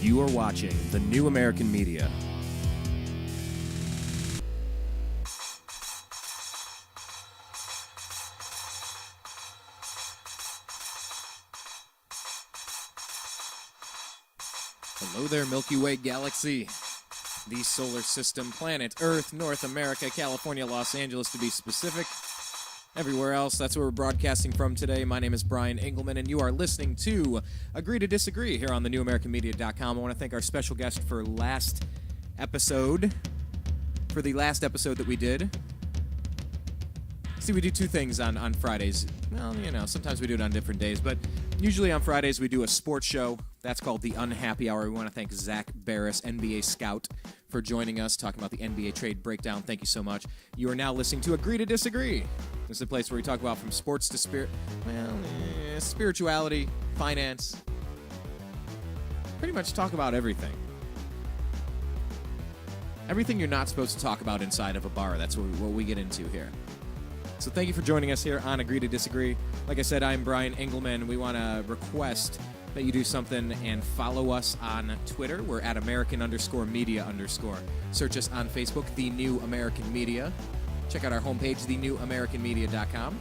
You are watching the New American Media. Hello there, Milky Way galaxy. The solar system, planet Earth, North America, California, Los Angeles to be specific. Everywhere else, that's where we're broadcasting from today. My name is Brian Engelman, and you are listening to Agree to Disagree here on the newamericanmedia.com. I want to thank our special guest for the last episode that we did. See, we do two things on Fridays. Well, you know, sometimes we do it on different days, but usually on Fridays we do a sports show. That's called the Unhappy Hour. We want to thank Zach Barris, NBA scout, for joining us, talking about the NBA trade breakdown. Thank you so much. You are now listening to Agree to Disagree. This is a place where we talk about from sports to spirituality, finance. Pretty much talk about everything. Everything you're not supposed to talk about inside of a bar. That's what we get into here. So thank you for joining us here on Agree to Disagree. Like I said, I'm Brian Engelman. We want to request that you do something and follow us on Twitter. We're at American_media_. Search us on Facebook, The New American Media. Check out our homepage, thenewamericanmedia.com.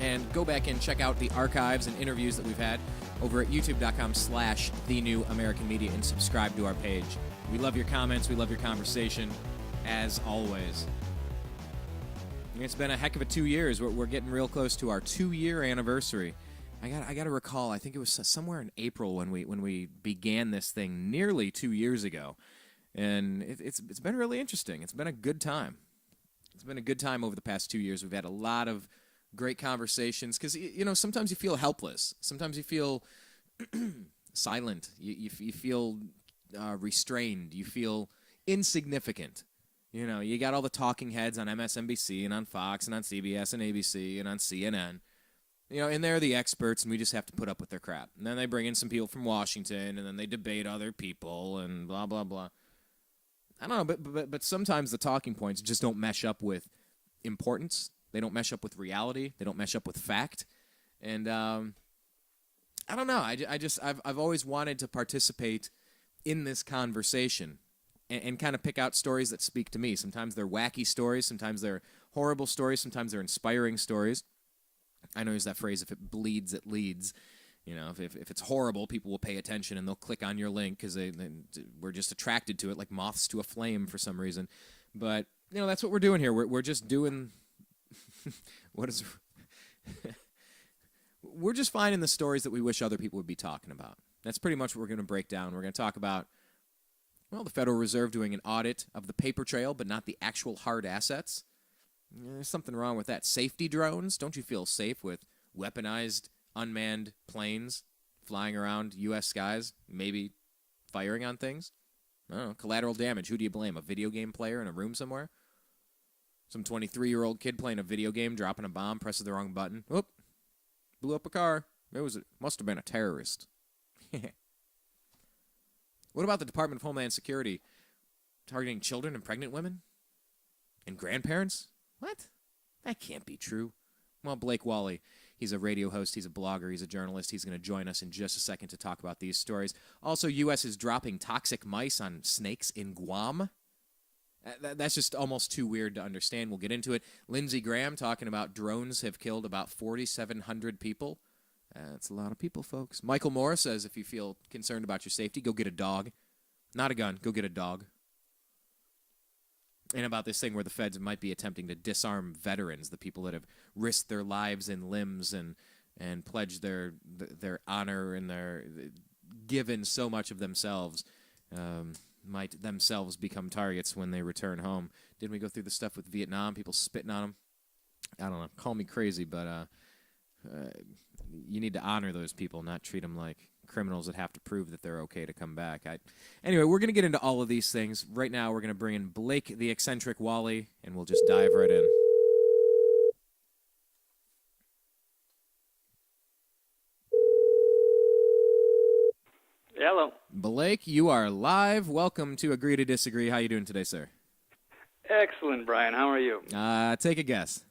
And go back and check out the archives and interviews that we've had over at youtube.com/thenewamericanmedia and subscribe to our page. We love your comments. We love your conversation, as always. It's been a heck of a 2 years. We're getting real close to our 2-year anniversary. I got to recall, I think it was somewhere in April when we began this thing nearly 2 years ago. And it's been really interesting. It's been a good time. It's been a good time over the past 2 years. We've had a lot of great conversations because, you know, sometimes you feel helpless. Sometimes you feel silent. You feel restrained. You feel insignificant. You know, you got all the talking heads on MSNBC and on Fox and on CBS and ABC and on CNN. You know, and they're the experts, and we just have to put up with their crap. And then they bring in some people from Washington, and then they debate other people and blah, blah, blah. I don't know, but sometimes the talking points just don't mesh up with importance. They don't mesh up with reality. They don't mesh up with fact. And I don't know. I've always wanted to participate in this conversation and kind of pick out stories that speak to me. Sometimes they're wacky stories. Sometimes they're horrible stories. Sometimes they're inspiring stories. I know there's that phrase, if it bleeds, it leads. You know, if it's horrible, people will pay attention and they'll click on your link because we're just attracted to it like moths to a flame for some reason. But, you know, that's what we're doing here. We're just doing we're just finding the stories that we wish other people would be talking about. That's pretty much what we're going to break down. We're going to talk about, well, the Federal Reserve doing an audit of the paper trail, but not the actual hard assets. There's something wrong with that. Safety drones. Don't you feel safe with weaponized, unmanned planes flying around U.S. skies, maybe firing on things? I don't know. Collateral damage. Who do you blame? A video game player in a room somewhere? Some 23-year-old kid playing a video game, dropping a bomb, presses the wrong button. Whoop. Blew up a car. Must have been a terrorist. What about the Department of Homeland Security targeting children and pregnant women? And grandparents? What? That can't be true. Well, Blake Walley, he's a radio host, he's a blogger, he's a journalist. He's going to join us in just a second to talk about these stories. Also, U.S. is dropping toxic mice on snakes in Guam. That's just almost too weird to understand. We'll get into it. Lindsey Graham talking about drones have killed about 4,700 people. That's a lot of people, folks. Michael Moore says if you feel concerned about your safety, go get a dog. Not a gun, go get a dog. And about this thing where the feds might be attempting to disarm veterans, the people that have risked their lives and limbs and pledged their honor and their given so much of themselves, might themselves become targets when they return home. Didn't we go through the stuff with Vietnam, people spitting on them? I don't know. Call me crazy, but you need to honor those people, not treat them like criminals that have to prove that they're okay to come back. Anyway, we're going to get into all of these things. Right now, we're going to bring in Blake, the eccentric Walley, and we'll just dive right in. Hello. Blake, you are live. Welcome to Agree to Disagree. How you doing today, sir? Excellent, Brian. How are you? Take a guess.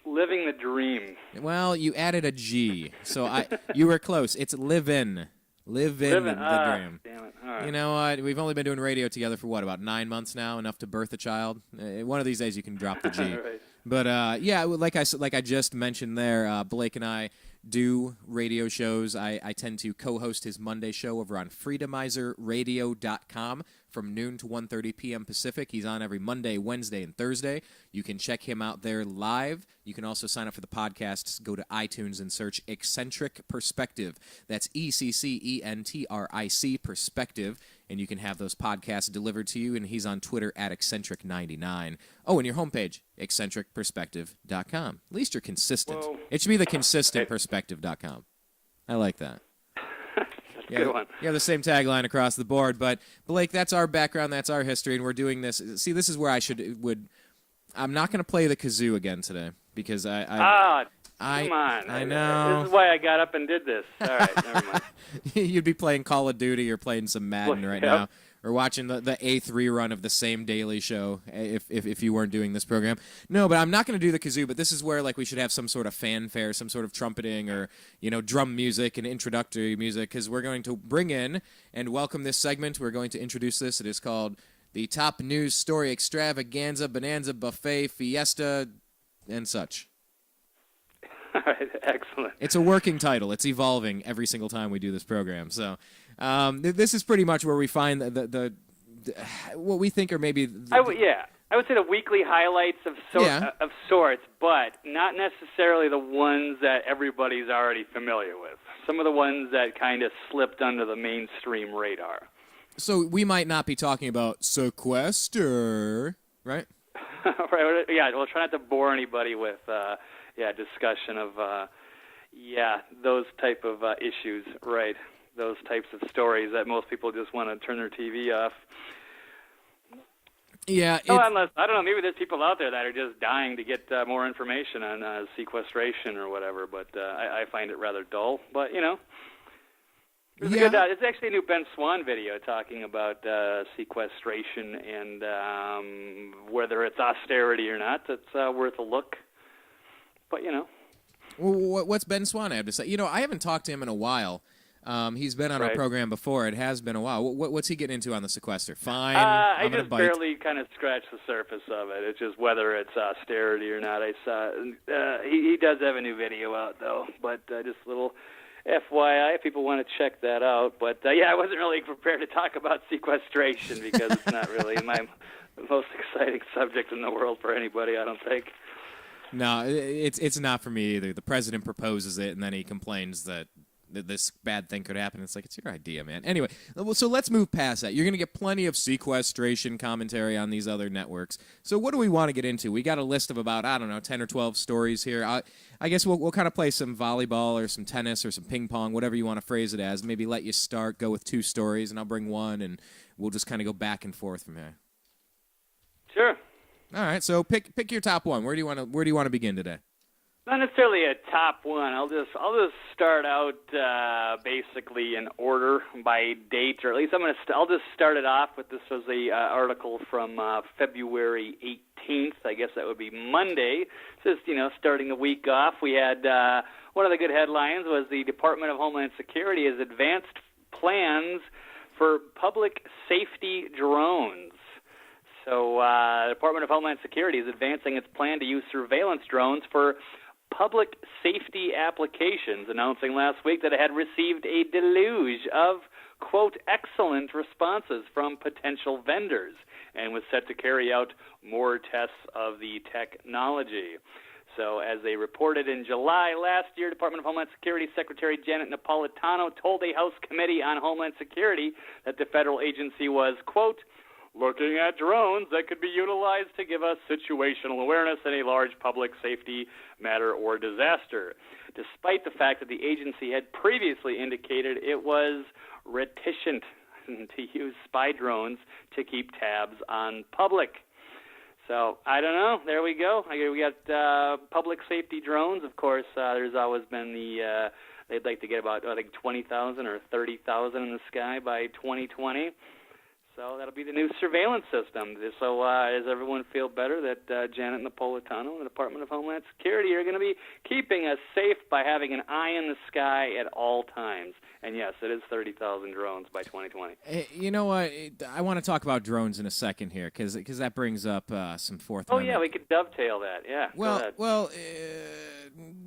Living the dream. Well, you added a G, so you were close. It's live in. Living the dream. Damn it. All right. You know what? We've only been doing radio together for, about 9 months now, enough to birth a child. One of these days you can drop the G. Right. But, yeah, like I just mentioned there, Blake and I do radio shows. I tend to co-host his Monday show over on freedomizerradio.com from noon to 1:30 p.m. Pacific. He's on every Monday, Wednesday, and Thursday. You can check him out there live. You can also sign up for the podcasts. Go to iTunes and search Eccentric Perspective. That's ECCENTRIC Perspective. And you can have those podcasts delivered to you. And he's on Twitter at Eccentric99. Oh, and your homepage, eccentricperspective.com. At least you're consistent. Whoa. It should be the consistentperspective.com. I like that. Good one. Yeah, the same tagline across the board. But, Blake, that's our background. That's our history. And we're doing this. See, this is where I'm not going to play the kazoo again today because come on. I know. This is why I got up and did this. All right, never mind. You'd be playing Call of Duty or playing some Madden right now, or watching the 8th rerun of the same Daily Show if you weren't doing this program. No, but I'm not going to do the kazoo, but this is where we should have some sort of fanfare, some sort of trumpeting or, drum music and introductory music, because we're going to bring in and welcome this segment. We're going to introduce this. It is called the Top News Story Extravaganza, Bonanza, Buffet, Fiesta, and such. All right, excellent. It's a working title. It's evolving every single time we do this program. So this is pretty much where we find the what we think are maybe... I would say the weekly highlights of sorts, but not necessarily the ones that everybody's already familiar with. Some of the ones that kind of slipped under the mainstream radar. So we might not be talking about sequester, right? Right. Yeah, we'll try not to bore anybody with... discussion of, those type of issues, right? Those types of stories that most people just want to turn their TV off. Yeah. Unless, I don't know, maybe there's people out there that are just dying to get more information on sequestration or whatever, but I find it rather dull. But, it's actually a new Ben Swan video talking about sequestration and whether it's austerity or not. It's worth a look. But, Well, what's Ben Swan have to say? I haven't talked to him in a while. He's been on our program before. It has been a while. What's he getting into on the sequester? Fine. I just barely kind of scratched the surface of it. It's just whether it's austerity or not. I saw he does have a new video out, though. But just a little FYI if people want to check that out. But, I wasn't really prepared to talk about sequestration because it's not really my most exciting subject in the world for anybody, I don't think. No, it's not for me either. The president proposes it, and then he complains that this bad thing could happen. It's like, it's your idea, man. Anyway, so let's move past that. You're going to get plenty of sequestration commentary on these other networks. So what do we want to get into? We got a list of about, 10 or 12 stories here. I guess we'll kind of play some volleyball or some tennis or some ping pong, whatever you want to phrase it as. Maybe let you start, go with 2 stories, and I'll bring one, and we'll just kind of go back and forth from here. Sure. All right, so pick your top one. Where do you want to begin today? Not necessarily a top one. I'll just start out basically in order by date, or at least I'll just start it off with this was a article from February 18th. I guess that would be Monday. Just starting the week off, we had one of the good headlines was the Department of Homeland Security has advanced plans for public safety drones. So the Department of Homeland Security is advancing its plan to use surveillance drones for public safety applications, announcing last week that it had received a deluge of, quote, excellent responses from potential vendors and was set to carry out more tests of the technology. So as they reported in July last year, Department of Homeland Security Secretary Janet Napolitano told a House Committee on Homeland Security that the federal agency was, quote, looking at drones that could be utilized to give us situational awareness in a large public safety matter or disaster, despite the fact that the agency had previously indicated it was reticent to use spy drones to keep tabs on public. So, I don't know. There we go. We got public safety drones. Of course, there's always been they'd like to get about, 20,000 or 30,000 in the sky by 2020. So that'll be the new surveillance system. So does everyone feel better that Janet Napolitano and the Department of Homeland Security are going to be keeping us safe by having an eye in the sky at all times? And yes, it is 30,000 drones by 2020. You know what? I want to talk about drones in a second here because that brings up some Fourth Amendment. Oh, yeah, we could dovetail that. Yeah,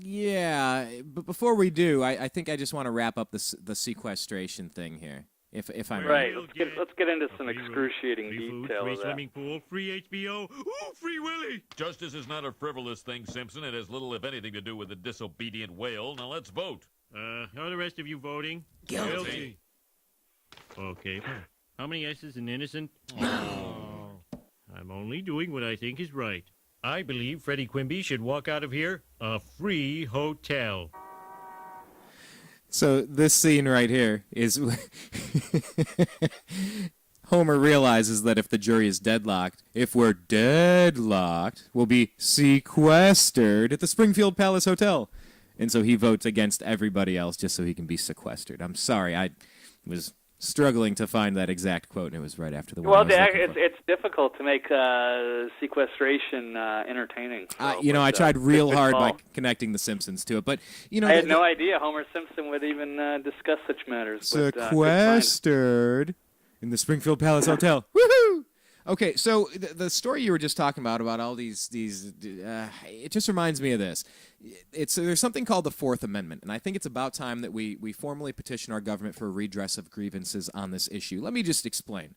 yeah. But before we do, I think I just want to wrap up the sequestration thing here. If I'm right, let's get into some excruciating detail free of that. Swimming pool, free HBO, ooh, free Willie. Justice is not a frivolous thing, Simpson. It has little, if anything, to do with a disobedient whale. Now let's vote. How are the rest of you voting? Guilty. Okay. How many S's in innocent? Oh. I'm only doing what I think is right. I believe Freddie Quimby should walk out of here a free hotel. So this scene right here is Homer realizes that if the jury is deadlocked, if we're deadlocked, we'll be sequestered at the Springfield Palace Hotel. And so he votes against everybody else just so he can be sequestered. I'm sorry, I was struggling to find that exact quote, and it was right after the one. Well, it's difficult to make sequestration entertaining. So, I tried real hard by connecting the Simpsons to it, but I had no idea Homer Simpson would even discuss such matters. Sequestered in the Springfield Palace Hotel. Woohoo! Okay, so the story you were just talking about all these it just reminds me of this. There's something called the Fourth Amendment, and I think it's about time that we formally petition our government for a redress of grievances on this issue. Let me just explain.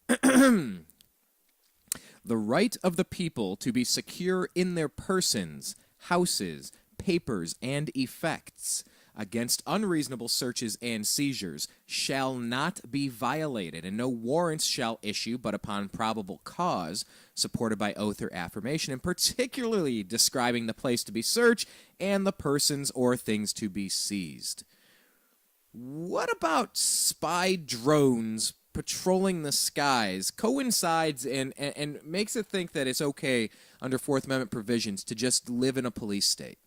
The right of the people to be secure in their persons, houses, papers, and effects against unreasonable searches and seizures shall not be violated, and no warrants shall issue but upon probable cause, supported by oath or affirmation, and particularly describing the place to be searched and the persons or things to be seized. What about spy drones patrolling the skies coincides and makes it think that it's okay under Fourth Amendment provisions to just live in a police state?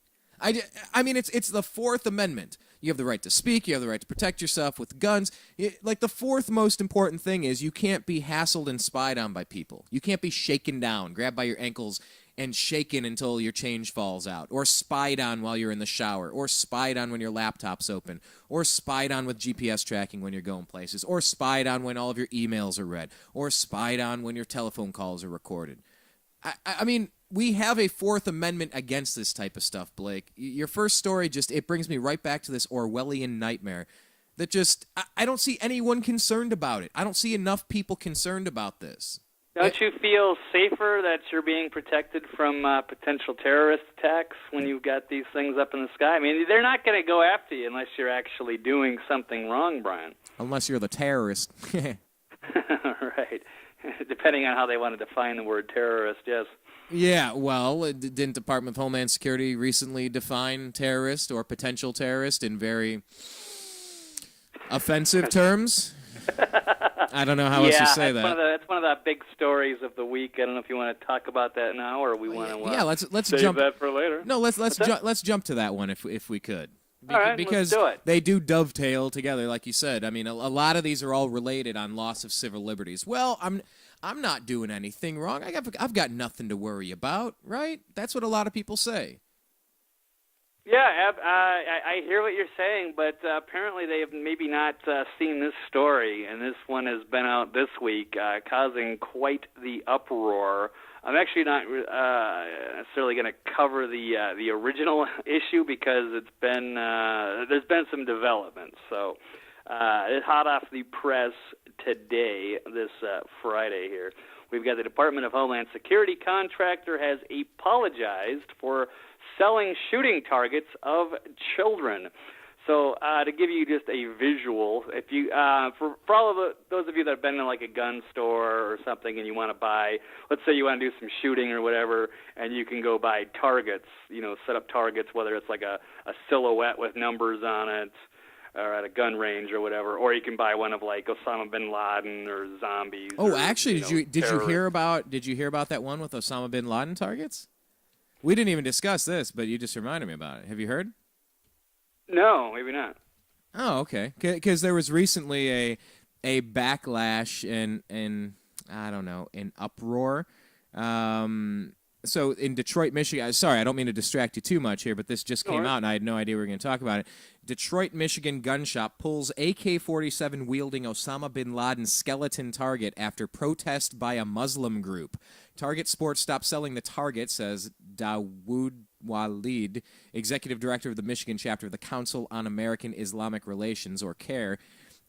I mean, it's the Fourth Amendment. You have the right to speak. You have the right to protect yourself with guns. The fourth most important thing is you can't be hassled and spied on by people. You can't be shaken down, grabbed by your ankles, and shaken until your change falls out, or spied on while you're in the shower, or spied on when your laptop's open, or spied on with GPS tracking when you're going places, or spied on when all of your emails are read, or spied on when your telephone calls are recorded. I mean, we have a Fourth Amendment against this type of stuff, Blake. Your first story it brings me right back to this Orwellian nightmare that I don't see anyone concerned about it. I don't see enough people concerned about this. Don't you feel safer that you're being protected from potential terrorist attacks when you've got these things up in the sky? I mean, they're not going to go after you unless you're actually doing something wrong, Brian. Unless you're the terrorist. Right. Depending on how they want to define the word terrorist, yes. Yeah, well, didn't Department of Homeland Security recently define terrorist or potential terrorist in very offensive terms? I don't know how else to say that. That's one of the big stories of the week. I don't know if you want to talk about that now, or we want to. Let's save jump that for later. No, let's jump to that one if we could. All right, because let's do it. They do dovetail together, like you said. I mean, a lot of these are all related on loss of civil liberties. Well, I'm not doing anything wrong. I've got nothing to worry about, right? That's what a lot of people say. Yeah, I hear what you're saying, but apparently they have maybe not seen this story, and this one has been out this week, causing quite the uproar. I'm actually not necessarily going to cover the original issue because it's been there's been some developments. So it's hot off the press today, this Friday here. We've got the Department of Homeland Security contractor has apologized for selling shooting targets of children. So to give you just a visual, if you for all of those of you that have been in like a gun store or something and you want to buy, let's say you want to do some shooting or whatever, and you can go buy targets, set up targets, whether it's like a silhouette with numbers on it, or at a gun range or whatever, or you can buy one of like Osama bin Laden or zombies. Oh, or, actually, did you hear about that one with Osama bin Laden targets? We didn't even discuss this, but you just reminded me about it. Have you heard? No, maybe not. Oh, okay. Because there was recently a backlash and I don't know, an uproar. So in Detroit, Michigan, sorry, I don't mean to distract you too much here, but this just came out and I had no idea we were going to talk about it. Detroit, Michigan gun shop pulls AK-47 wielding Osama bin Laden skeleton target after protest by a Muslim group. Target Sports stopped selling the target, says Dawood Walid, executive director of the Michigan chapter of the Council on American Islamic Relations, or CARE,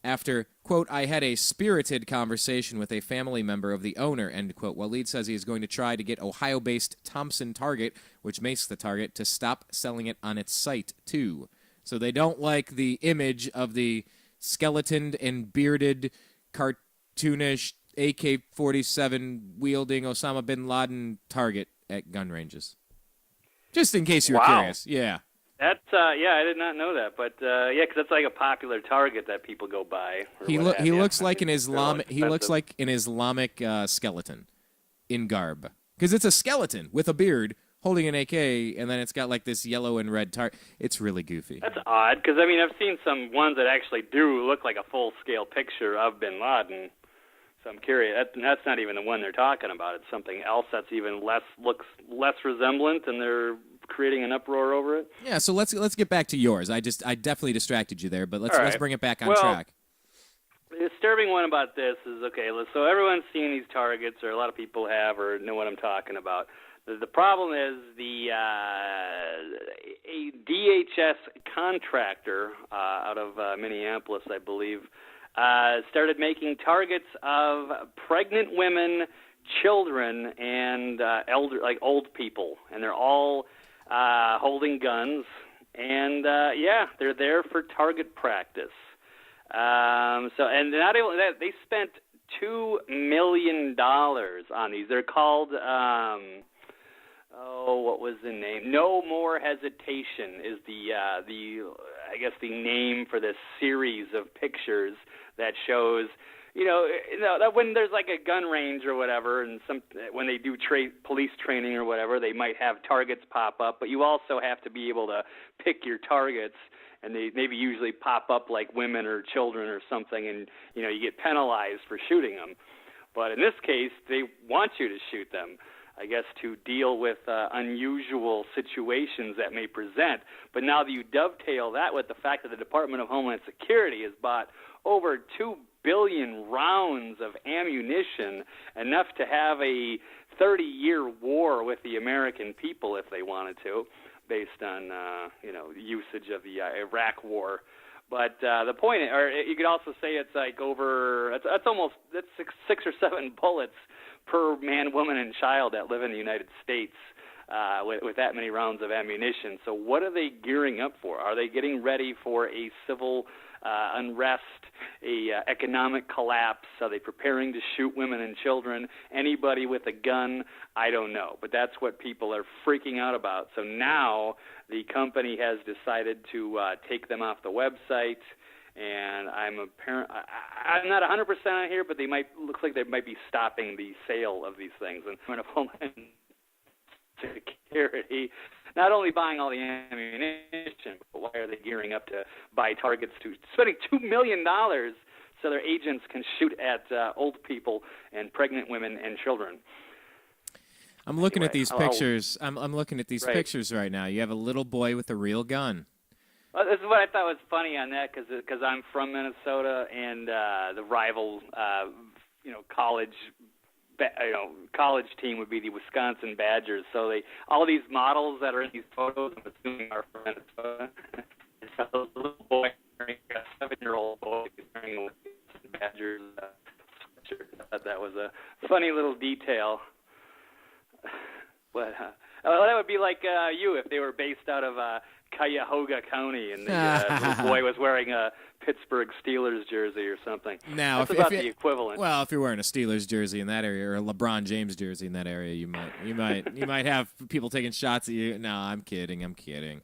after, quote, I had a spirited conversation with a family member of the owner, end quote. Walid says he is going to try to get Ohio-based Thompson Target, which makes the target, to stop selling it on its site, too. So they don't like the image of the skeletoned and bearded, cartoonish AK-47 wielding Osama bin Laden target at gun ranges. Just in case you were curious. Yeah. That's I did not know that, but because that's like a popular target that people go by. He looks like an Islamic skeleton in garb, because it's a skeleton with a beard holding an AK, and then it's got like this yellow and red target. It's really goofy. That's odd, because I mean I've seen some ones that actually do look like a full-scale picture of Bin Laden. So I'm curious. That's not even the one they're talking about. It's something else that's even looks less resemblant, and they're creating an uproar over it. Yeah. So let's get back to yours. I definitely distracted you there, but let's bring it back on track. The disturbing one about this is so everyone's seen these targets, or a lot of people have, or know what I'm talking about. The problem is a DHS contractor out of Minneapolis, I believe, started making targets of pregnant women, children, and old people, and they're all holding guns, and they're there for target practice. And not only that, they spent $2 million on these. They're called what was the name? No More Hesitation is the name for this series of pictures that shows, that when there's like a gun range or whatever, and when they do police training or whatever, they might have targets pop up, but you also have to be able to pick your targets, and they maybe usually pop up like women or children or something, and you get penalized for shooting them. But in this case, they want you to shoot them, I guess, to deal with unusual situations that may present. But now that you dovetail that with the fact that the Department of Homeland Security has bought over 2 billion rounds of ammunition, enough to have a 30-year war with the American people if they wanted to, based on usage of the Iraq War. But the point, or you could also say it's like that's six or seven bullets per man, woman, and child that live in the United States with that many rounds of ammunition. So what are they gearing up for? Are they getting ready for a civil unrest, a economic collapse? Are they preparing to shoot women and children? Anybody with a gun? I don't know. But that's what people are freaking out about. So now the company has decided to take them off the website. And I'm not 100% on here, but looks like they might be stopping the sale of these things. And Department of Homeland Security, not only buying all the ammunition, but why are they gearing up to buy targets, to spending $2 million so their agents can shoot at old people and pregnant women and children? I'm looking at these pictures. I'm looking at these pictures right now. You have a little boy with a real gun. Well, this is what I thought was funny on that, because I'm from Minnesota, and the rival, college team would be the Wisconsin Badgers. So all these models that are in these photos, I'm assuming, are from Minnesota. So the little boy, a 7-year-old boy, is wearing a Wisconsin Badgers shirt. I thought that was a funny little detail. But that would be like you if they were based out of Cuyahoga County, and the little boy was wearing a Pittsburgh Steelers jersey or something. Now, that's about the equivalent. Well, if you're wearing a Steelers jersey in that area, or a LeBron James jersey in that area, you might have people taking shots at you. No, I'm kidding. Right.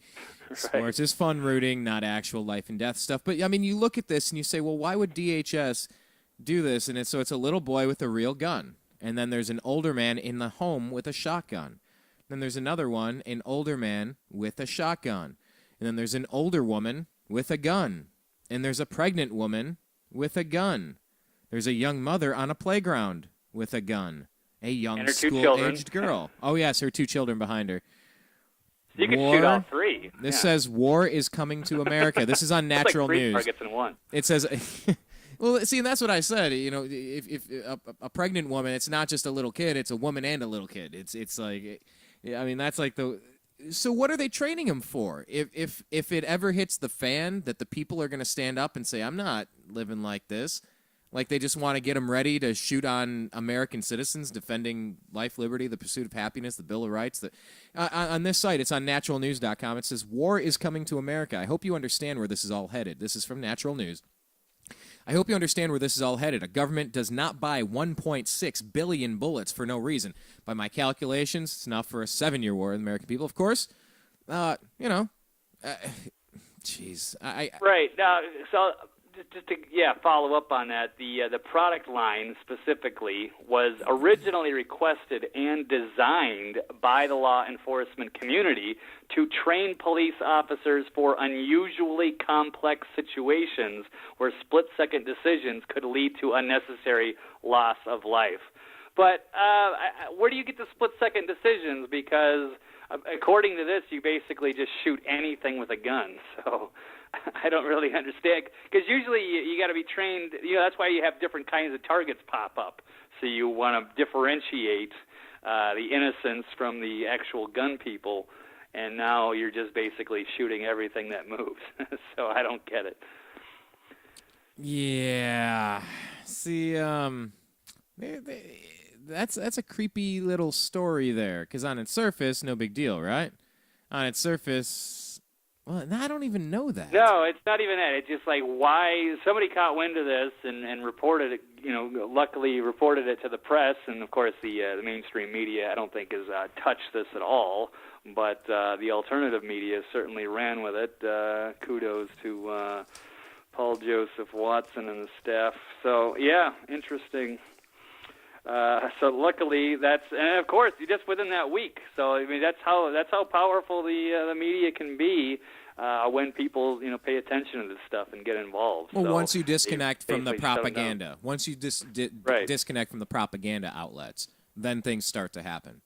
Sports is fun rooting, not actual life and death stuff. But I mean, you look at this and you say, well, why would DHS do this? And it's a little boy with a real gun, and then there's an older man in the home with a shotgun. Then there's another one, an older man with a shotgun. And then there's an older woman with a gun. And there's a pregnant woman with a gun. There's a young mother on a playground with a gun. A young And her 2 school-aged girl. Oh, yes, her 2 children behind her. You can shoot all 3. This says war is coming to America. This is on Natural like 3 News. targets in one. It says, well, see, and that's what I said. You know, if a pregnant woman, it's not just a little kid; it's a woman and a little kid. It's like, I mean, that's like the. So what are they training him for? If it ever hits the fan, that the people are going to stand up and say, "I'm not living like this." Like they just want to get them ready to shoot on American citizens defending life, liberty, the pursuit of happiness, the Bill of Rights. On this site, it's on naturalnews.com. It says, war is coming to America. I hope you understand where this is all headed. This is from Natural News. I hope you understand where this is all headed. A government does not buy 1.6 billion bullets for no reason. By my calculations, it's enough for a 7-year war with the American people. Of course, jeez. Right. So just to follow up on that, the product line specifically was originally requested and designed by the law enforcement community to train police officers for unusually complex situations where split-second decisions could lead to unnecessary loss of life. But where do you get the split-second decisions? Because according to this, you basically just shoot anything with a gun. So I don't really understand, because usually you got to be trained. That's why you have different kinds of targets pop up. So you want to differentiate the innocents from the actual gun people, and now you're just basically shooting everything that moves. So I don't get it. Yeah. See, that's a creepy little story there, because on its surface, no big deal, right? On its surface. Well, no, I don't even know that. No, it's not even that. It's just like, why somebody caught wind of this and reported it. Luckily reported it to the press, and of course the mainstream media I don't think has touched this at all. But the alternative media certainly ran with it. Kudos to Paul Joseph Watson and the staff. So yeah, interesting. So luckily and of course just within that week. So I mean that's how powerful the media can be when people pay attention to this stuff and get involved. Well, so once you disconnect from the shut 'em propaganda, once you disconnect from the propaganda outlets, then things start to happen.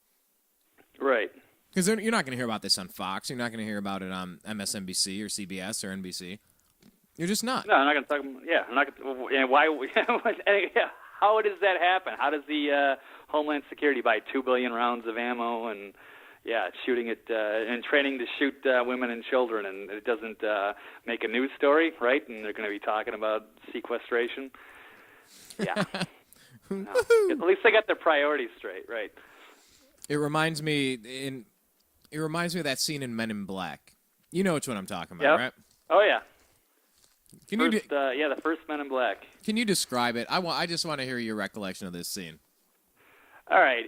Right. Because you're not going to hear about this on Fox. You're not going to hear about it on MSNBC or CBS or NBC. You're just not. No, I'm not going to talk. Yeah, I'm not. And why? How does that happen? How does the Homeland Security buy 2 billion rounds of ammo and shooting it and training to shoot women and children, and it doesn't make a news story, right? And they're going to be talking about sequestration. Yeah. No. At least they got their priorities straight, right? It reminds me of that scene in Men in Black. You know which one I'm talking about, right? Oh yeah. The first Men in Black. Can you describe it? I just want to hear your recollection of this scene. All right.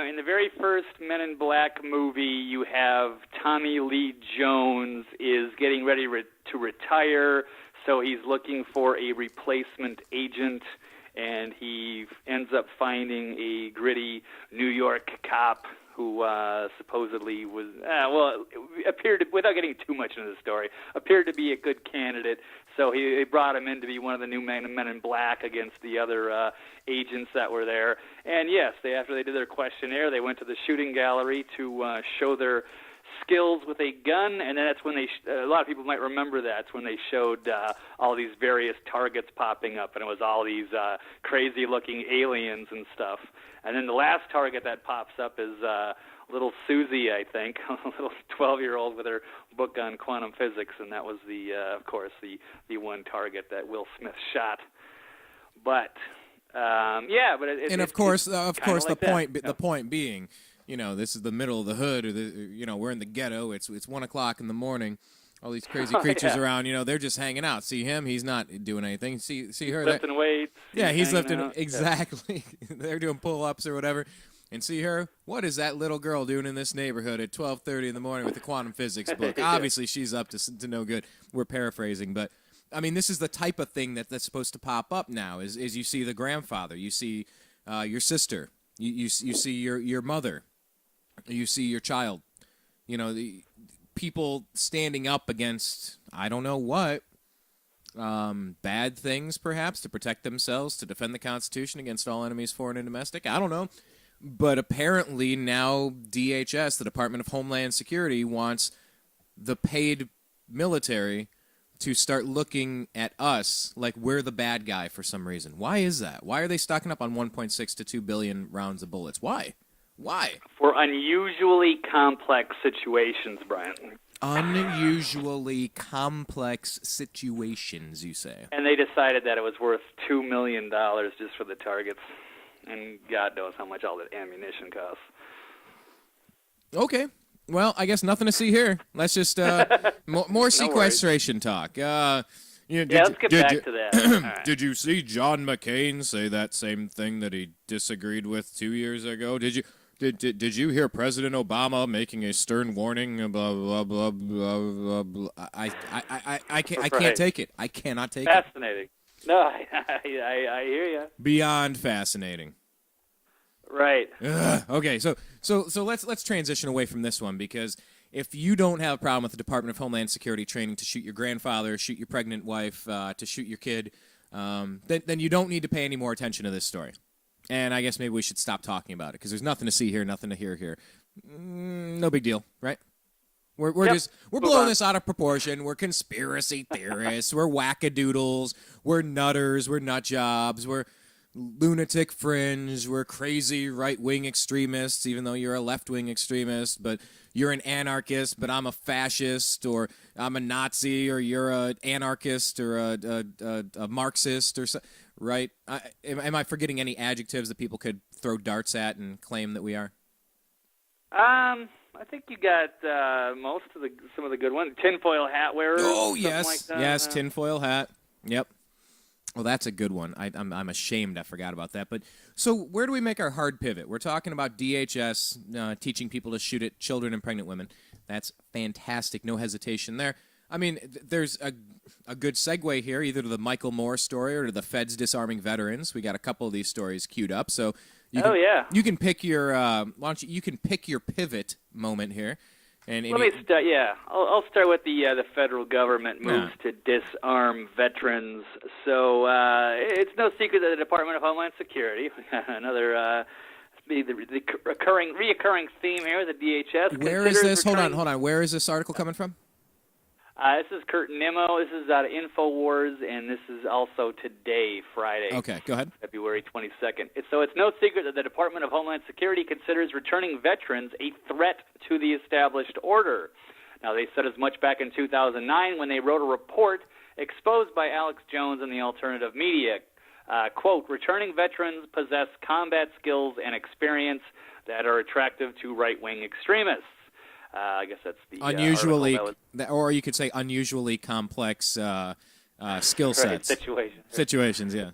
In the very first Men in Black movie, you have Tommy Lee Jones is getting ready to retire, so he's looking for a replacement agent, and he ends up finding a gritty New York cop who supposedly was, appeared to, without getting too much into the story, appeared to be a good candidate. So he brought him in to be one of the new Men in Black against the other agents that were there. And yes, after they did their questionnaire, they went to the shooting gallery to show their skills with a gun, and then that's when a lot of people might remember that's when they showed all these various targets popping up, and it was all these crazy-looking aliens and stuff. And then the last target that pops up is little Susie, I think, a little 12-year-old with her book on quantum physics, and that was of course, the one target that Will Smith shot. But of course, the point being, this is the middle of the hood, or we're in the ghetto. It's 1 o'clock in the morning. All these crazy creatures around, they're just hanging out. See him? He's not doing anything. See her? Lifting weights. Yeah, he's lifting. Exactly. They're doing pull-ups or whatever. And see her? What is that little girl doing in this neighborhood at 12:30 in the morning with the quantum physics book? Obviously, she's up to no good. We're paraphrasing, but I mean, this is the type of thing that's supposed to pop up now. Is you see the grandfather, you see your sister, you see your mother, you see your child. The people standing up against I don't know what, bad things, perhaps, to protect themselves, to defend the Constitution against all enemies, foreign and domestic. I don't know. But apparently now DHS, the Department of Homeland Security, wants the paid military to start looking at us like we're the bad guy for some reason. Why is that? Why are they stocking up on 1.6 to 2 billion rounds of bullets? Why? For unusually complex situations, Brian. Unusually complex situations, you say? And they decided that it was worth $2 million just for the targets. And God knows how much all that ammunition costs. Okay. Well, I guess nothing to see here. Let's just more sequestration talk. Let's get back to that. All right. Did you see John McCain say that same thing that he disagreed with 2 years ago? Did you hear President Obama making a stern warning? Blah blah blah blah blah. blah. I can't take it. I cannot take it. Fascinating. No, I hear you. Beyond fascinating. Right. Okay, so let's transition away from this one, because if you don't have a problem with the Department of Homeland Security training to shoot your grandfather, shoot your pregnant wife, to shoot your kid, then you don't need to pay any more attention to this story. And I guess maybe we should stop talking about it, because there's nothing to see here, nothing to hear here. No big deal, right? We're blowing this out of proportion. We're conspiracy theorists. We're wackadoodles. We're nutters. We're nut jobs. We're lunatic fringe. We're crazy right-wing extremists, even though you're a left-wing extremist. But you're an anarchist, but I'm a fascist, or I'm a Nazi, or you're an anarchist, or a Marxist, or so, right? Am I forgetting any adjectives that people could throw darts at and claim that we are? I think you got some of the good ones. Tinfoil hat wearers. Oh, yes. Like that. Yes, tinfoil hat. Yep. Well, that's a good one. I'm ashamed I forgot about that. But so where do we make our hard pivot? We're talking about DHS teaching people to shoot at children and pregnant women. That's fantastic. No hesitation there. I mean, there's a good segue here, either to the Michael Moore story or to the feds disarming veterans. We got a couple of these stories queued up, so you can pick your you can pick your pivot moment here. And let me start. Yeah, I'll start with the federal government moves to disarm veterans. So it's no secret that the Department of Homeland Security, another the reoccurring theme here, the DHS. Where is this? Hold on. Where is this article coming from? This is Kurt Nimmo. This is out of InfoWars, and this is also today, Friday. Okay, go ahead. February 22nd. So it's no secret that the Department of Homeland Security considers returning veterans a threat to the established order. Now, they said as much back in 2009 when they wrote a report exposed by Alex Jones and the alternative media. Quote, returning veterans possess combat skills and experience that are attractive to right-wing extremists. I guess that's the unusually, or you could say unusually complex skill sets. Right, situations, yeah.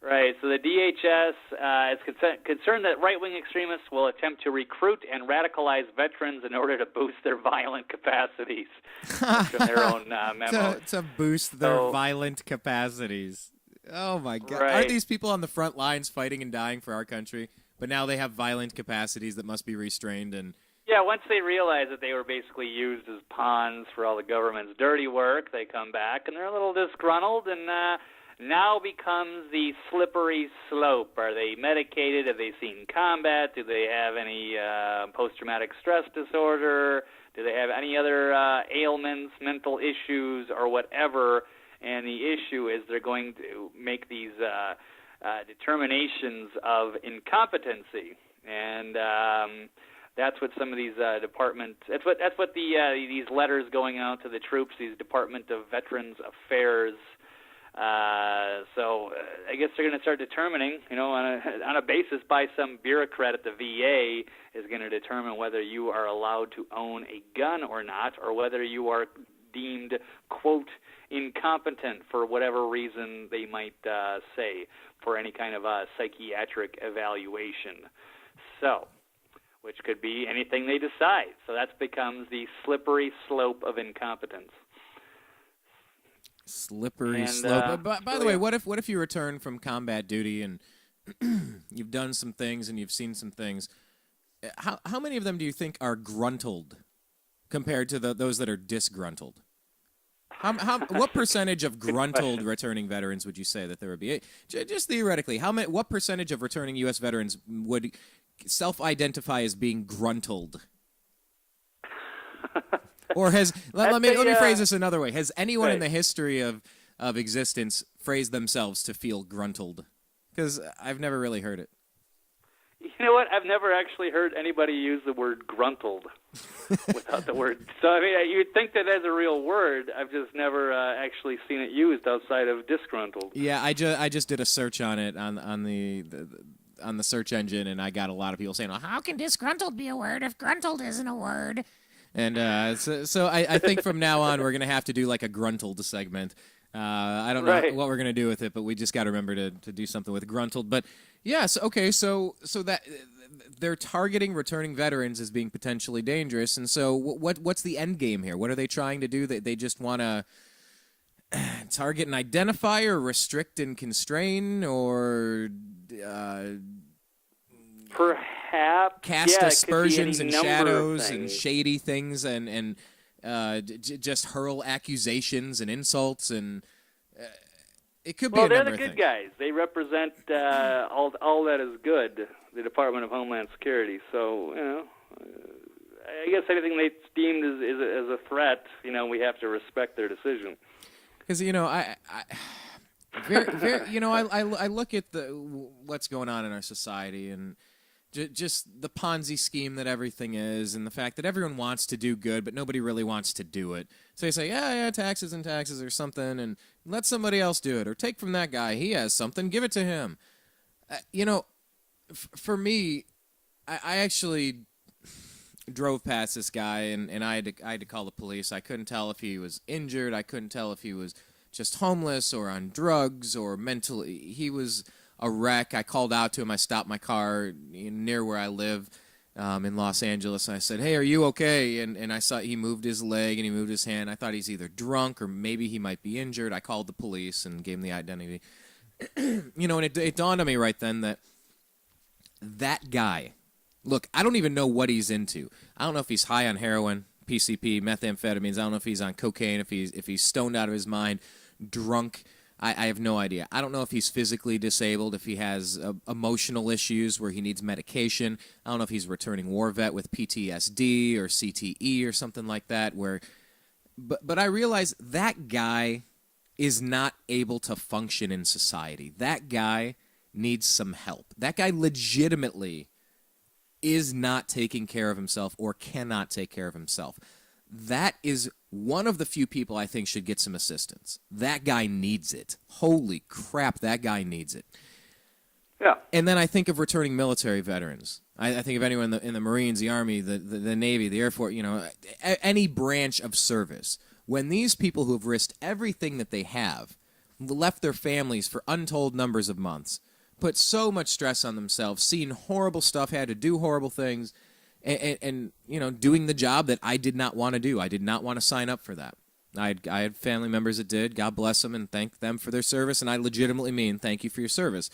Right. So the DHS is concerned that right-wing extremists will attempt to recruit and radicalize veterans in order to boost their violent capacities. From their own memo. To boost their violent capacities. Oh my God! Right. Aren't these people on the front lines fighting and dying for our country? But now they have violent capacities that must be restrained and. Yeah, once they realize that they were basically used as pawns for all the government's dirty work, they come back and they're a little disgruntled, and now becomes the slippery slope. Are they medicated? Have they seen combat? Do they have any post-traumatic stress disorder? Do they have any other ailments, mental issues, or whatever? And the issue is they're going to make these determinations of incompetency, and that's what some of these departments. That's what these letters going out to the troops, these Department of Veterans Affairs. So I guess they're going to start determining, on a basis by some bureaucrat at the VA is going to determine whether you are allowed to own a gun or not, or whether you are deemed, quote, incompetent for whatever reason they might say for any kind of psychiatric evaluation. So. Which could be anything they decide. So that becomes the slippery slope of incompetence. Slippery slope. By the way, what if you return from combat duty and you've done some things and you've seen some things? How many of them do you think are gruntled compared to those that are disgruntled? What percentage of gruntled returning veterans would you say that there would be? Just theoretically, what percentage of returning U.S. veterans would self-identify as being gruntled? Or let me phrase this another way. Has anyone in the history of existence phrased themselves to feel gruntled? Because I've never really heard it. You know what? I've never actually heard anybody use the word gruntled without the word. So, I mean, you'd think that as a real word. I've just never actually seen it used outside of disgruntled. Yeah, I just did a search on it on the search engine, and I got a lot of people saying, well, how can disgruntled be a word if gruntled isn't a word? And so I think from now on we're going to have to do like a gruntled segment. I don't know what we're going to do with it, but we just got to remember to do something with gruntled. But yes, okay, so that they're targeting returning veterans as being potentially dangerous, and so what's the end game here? What are they trying to do? They just want to target and identify, or restrict and constrain, or perhaps cast aspersions and shadows and shady things and just hurl accusations and insults, and it could be a number of things. Well, they're the good guys. They represent all that is good, the Department of Homeland Security. So, you know, I guess anything they deemed as a threat, you know, we have to respect their decision. Because, you know, I look at what's going on in our society, and just the Ponzi scheme that everything is, and the fact that everyone wants to do good, but nobody really wants to do it. So they say, yeah, taxes or something, and let somebody else do it, or take from that guy. He has something, give it to him. You know, for me, I actually drove past this guy, and I had to call the police. I couldn't tell if he was injured. I couldn't tell if he was just homeless or on drugs or mentally. He was a wreck. I called out to him. I stopped my car near where I live in Los Angeles, and I said, hey, are you okay? And I saw he moved his leg and he moved his hand. I thought he's either drunk or maybe he might be injured. I called the police and gave him the identity. You know, and it dawned on me right then that guy, look, I don't even know what he's into. I don't know if he's high on heroin, PCP, methamphetamines. I don't know if he's on cocaine, if he's stoned out of his mind, drunk. I have no idea. I don't know if he's physically disabled, if he has emotional issues where he needs medication. I don't know if he's a returning war vet with PTSD or CTE or something like that. But I realize that guy is not able to function in society. That guy needs some help. That guy legitimately is not taking care of himself or cannot take care of himself. That is one of the few people I think should get some assistance. That guy needs it. Holy crap, that guy needs it. Yeah. And then I think of returning military veterans. I think of anyone in the Marines, the Army, the Navy, the Air Force, you know, any branch of service. When these people who have risked everything that they have, left their families for untold numbers of months, put so much stress on themselves, seen horrible stuff, had to do horrible things, and you know, doing the job that I did not want to do. I did not want to sign up for that. I had family members that did. God bless them and thank them for their service, and I legitimately mean thank you for your service.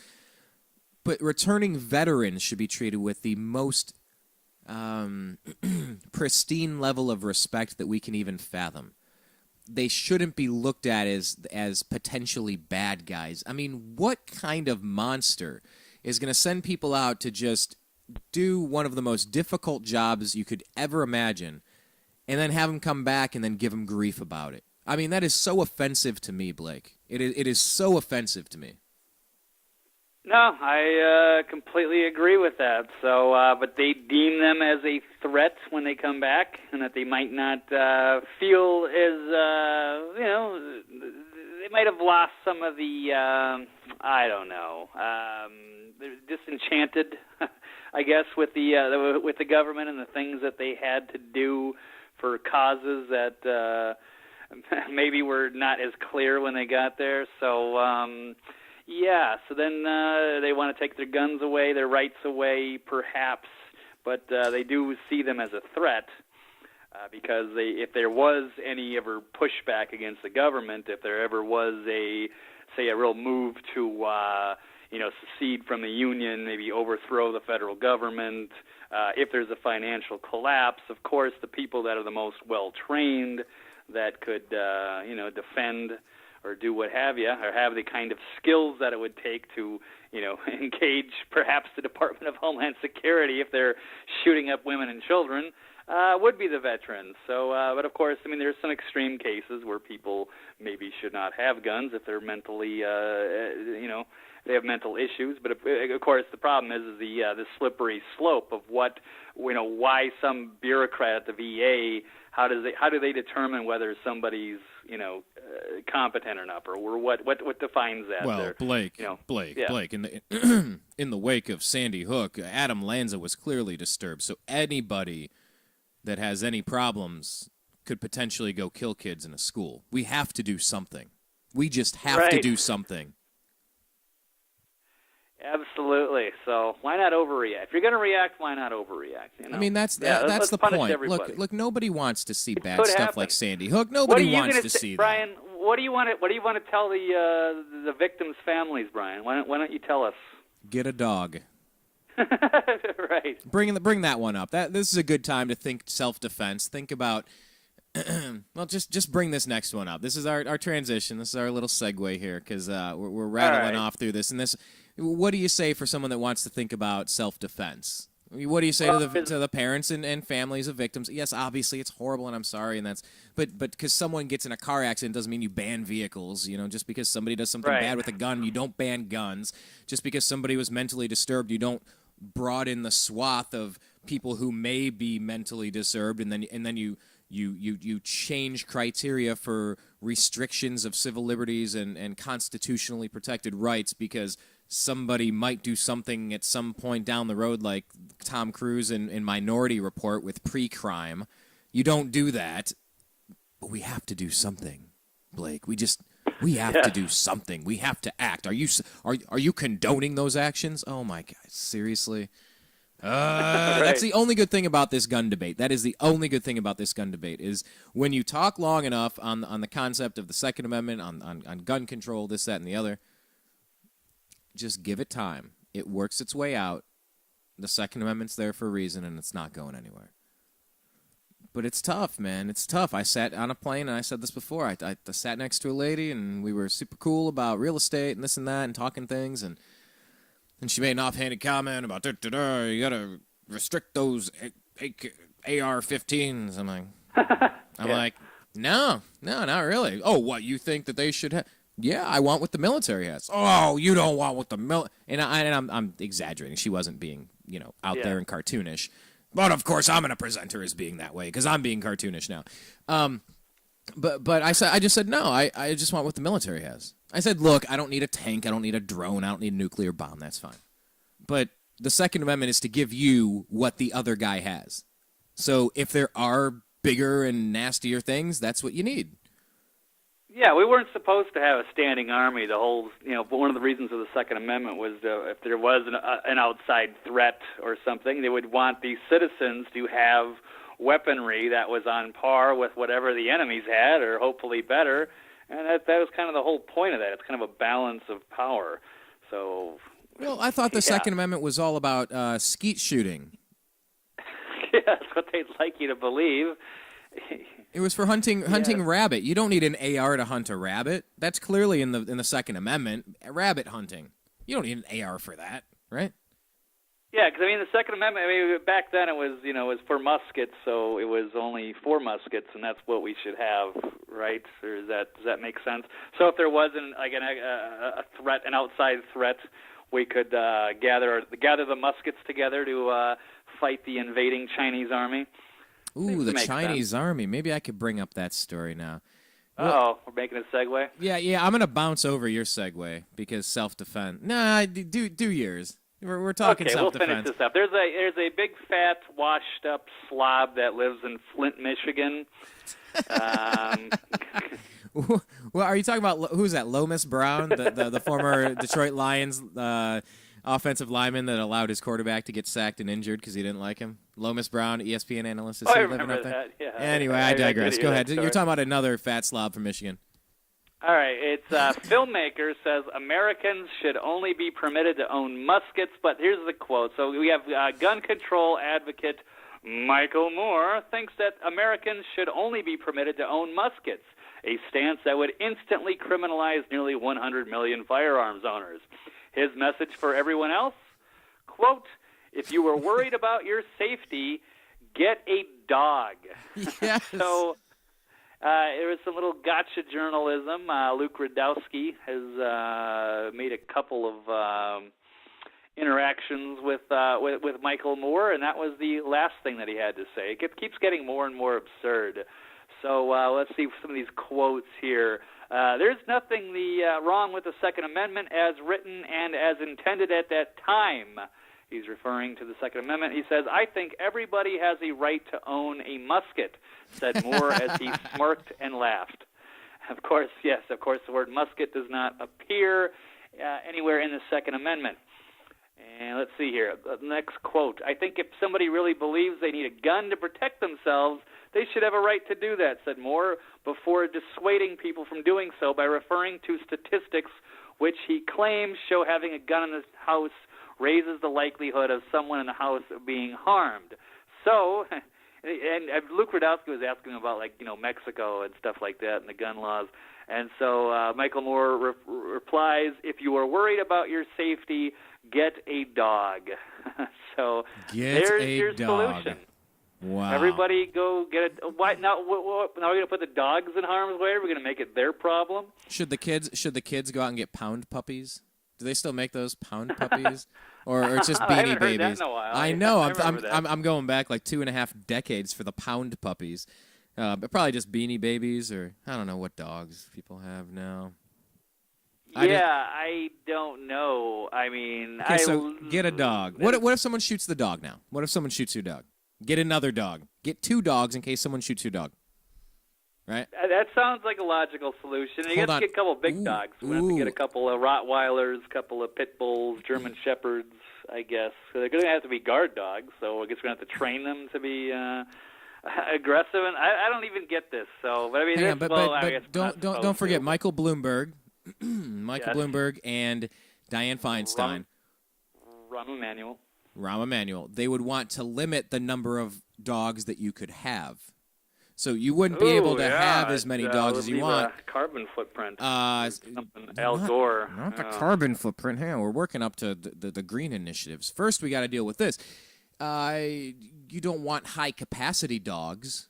But returning veterans should be treated with the most pristine level of respect that we can even fathom. They shouldn't be looked at as potentially bad guys. I mean, what kind of monster is going to send people out to just do one of the most difficult jobs you could ever imagine, and then have them come back and then give them grief about it? I mean, that is so offensive to me, Blake. It is so offensive to me. No, I completely agree with that. So, but they deem them as a threat when they come back, and that they might not feel as, you know, they might have lost some of the, I don't know, they're disenchanted, I guess, with the government and the things that they had to do for causes that maybe were not as clear when they got there. So, yeah, so then they want to take their guns away, their rights away, perhaps, but they do see them as a threat because if there was any ever pushback against the government, if there ever was a real move to secede from the Union, maybe overthrow the federal government, if there's a financial collapse, of course, the people that are the most well-trained, that could, defend or do what have you, or have the kind of skills that it would take to, engage perhaps the Department of Homeland Security if they're shooting up women and children, would be the veterans. So, but of course, there's some extreme cases where people maybe should not have guns if they're mentally, they have mental issues. But of course, the problem is the slippery slope of what, why some bureaucrat at the VA, how do they determine whether somebody's competent or not, or what defines that? Well, Blake, in the in the wake of Sandy Hook, Adam Lanza was clearly disturbed. So anybody that has any problems could potentially go kill kids in a school. We have to do something. We just have to do something. Absolutely. So why not overreact? If you're going to react, why not overreact? That's let's the punish point. everybody. Look, nobody wants to see bad stuff like Sandy Hook. Nobody wants to see Brian, that. What do you want to tell the victims' families, Brian? Why don't you tell us? Get a dog. Right. Bring that one up. This is a good time to think self-defense. Think about well, just bring this next one up. This is our transition. This is our little segue here because we're rattling off through this. And this, what do you say for someone that wants to think about self-defense? What do you say to the parents and families of victims? Yes, obviously it's horrible, and I'm sorry, and but because someone gets in a car accident doesn't mean you ban vehicles. Just because somebody does something bad with a gun, you don't ban guns. Just because somebody was mentally disturbed, you don't broaden the swath of people who may be mentally disturbed, and then you change criteria for restrictions of civil liberties and constitutionally protected rights because somebody might do something at some point down the road, like Tom Cruise in Minority Report with pre-crime. You don't do that, but we have to do something, Blake. We have to do something. We have to act. Are you condoning those actions? Oh my God, seriously? That's the only good thing about this gun debate. That is the only good thing about this gun debate is when you talk long enough on the concept of the Second Amendment, on gun control, this, that, and the other. Just give it time. It works its way out. The Second Amendment's there for a reason, and it's not going anywhere. But it's tough, man. It's tough. I sat on a plane, and I said this before. I sat next to a lady, and we were super cool about real estate and this and that and talking things, and she made an offhanded comment about, you got to restrict those AR-15s. I'm like, no, not really. Oh, what, you think that they should have? Yeah, I want what the military has. Oh, you don't want what the military... And I'm exaggerating. She wasn't being, out there and cartoonish. But, of course, I'm going to present her as being that way because I'm being cartoonish now. But I just said, no, I just want what the military has. I said, look, I don't need a tank. I don't need a drone. I don't need a nuclear bomb. That's fine. But the Second Amendment is to give you what the other guy has. So if there are bigger and nastier things, that's what you need. Yeah, we weren't supposed to have a standing army. The whole, one of the reasons of the Second Amendment was if there was an outside threat or something, they would want these citizens to have weaponry that was on par with whatever the enemies had, or hopefully better. And that was kind of the whole point of that. It's kind of a balance of power. So, well, I thought the Second Amendment was all about skeet shooting. Yeah, that's what they'd like you to believe. It was for hunting rabbit. You don't need an AR to hunt a rabbit. That's clearly in the Second Amendment. Rabbit hunting. You don't need an AR for that, right? Yeah, because the Second Amendment. Back then it was it was for muskets, so it was only for muskets, and that's what we should have, right? Or does that make sense? So if there wasn't a threat, an outside threat, we could gather the muskets together to fight the invading Chinese army. Ooh, the Chinese army. Maybe I could bring up that story now. We're making a segue? Yeah, I'm going to bounce over your segue because self-defense. Nah, do yours. We're talking self-defense. Okay, we'll finish this up. There's a big, fat, washed-up slob that lives in Flint, Michigan. Well, are you talking about, who's that, Lomas Brown, the former Detroit Lions offensive lineman that allowed his quarterback to get sacked and injured because he didn't like him? Lomas Brown, ESPN analyst. Is I living remember up there? that, yeah. Anyway, I digress. Go ahead. You're talking about another fat slob from Michigan. All right. It's filmmaker says Americans should only be permitted to own muskets, but here's the quote. So we have gun control advocate Michael Moore thinks that Americans should only be permitted to own muskets, a stance that would instantly criminalize nearly 100 million firearms owners. His message for everyone else? Quote, if you were worried about your safety, get a dog. Yes. So there was some little gotcha journalism. Luke Radowski has made a couple of interactions with Michael Moore, and that was the last thing that he had to say. It keeps getting more and more absurd. So let's see some of these quotes here. There's nothing wrong with the Second Amendment as written and as intended at that time. He's referring to the Second Amendment. He says, I think everybody has a right to own a musket, said Moore as he smirked and laughed. Of course, yes, the word musket does not appear anywhere in the Second Amendment. And let's see here. The next quote. I think if somebody really believes they need a gun to protect themselves, they should have a right to do that, said Moore, before dissuading people from doing so by referring to statistics which he claims show having a gun in the house raises the likelihood of someone in the house being harmed. So, and Luke Radowski was asking about, Mexico and stuff like that and the gun laws. And so Michael Moore replies, if you are worried about your safety, get a dog. So there's your solution. Wow. Everybody go get it. Why now? Now we're going to put the dogs in harm's way? We're going to make it their problem? Should the kids go out and get pound puppies? Do they still make those pound puppies, or it's just I Beanie haven't Babies? heard that in a while. I know. I I'm going back like 2.5 decades for the pound puppies, but probably just Beanie Babies, or I don't know what dogs people have now. I don't know. I mean, okay, so get a dog. What if someone shoots the dog now? What if someone shoots your dog? Get another dog. Get 2 dogs in case someone shoots your dog. Right? That sounds like a logical solution. You have to get a couple of big dogs. We have to get a couple of Rottweilers, a couple of Pit Bulls, German Shepherds, I guess. So they're going to have to be guard dogs, so I guess we're going to have to train them to be aggressive. And I don't even get this. So, but I mean, don't forget Michael Bloomberg, Bloomberg, and Dianne Feinstein, Rahm Emanuel. They would want to limit the number of dogs that you could have. So you wouldn't be able to have as many dogs as you want. Carbon footprint. Al Gore. Not the carbon footprint. Hang on, we're working up to the green initiatives. First, we got to deal with this. You don't want high-capacity dogs.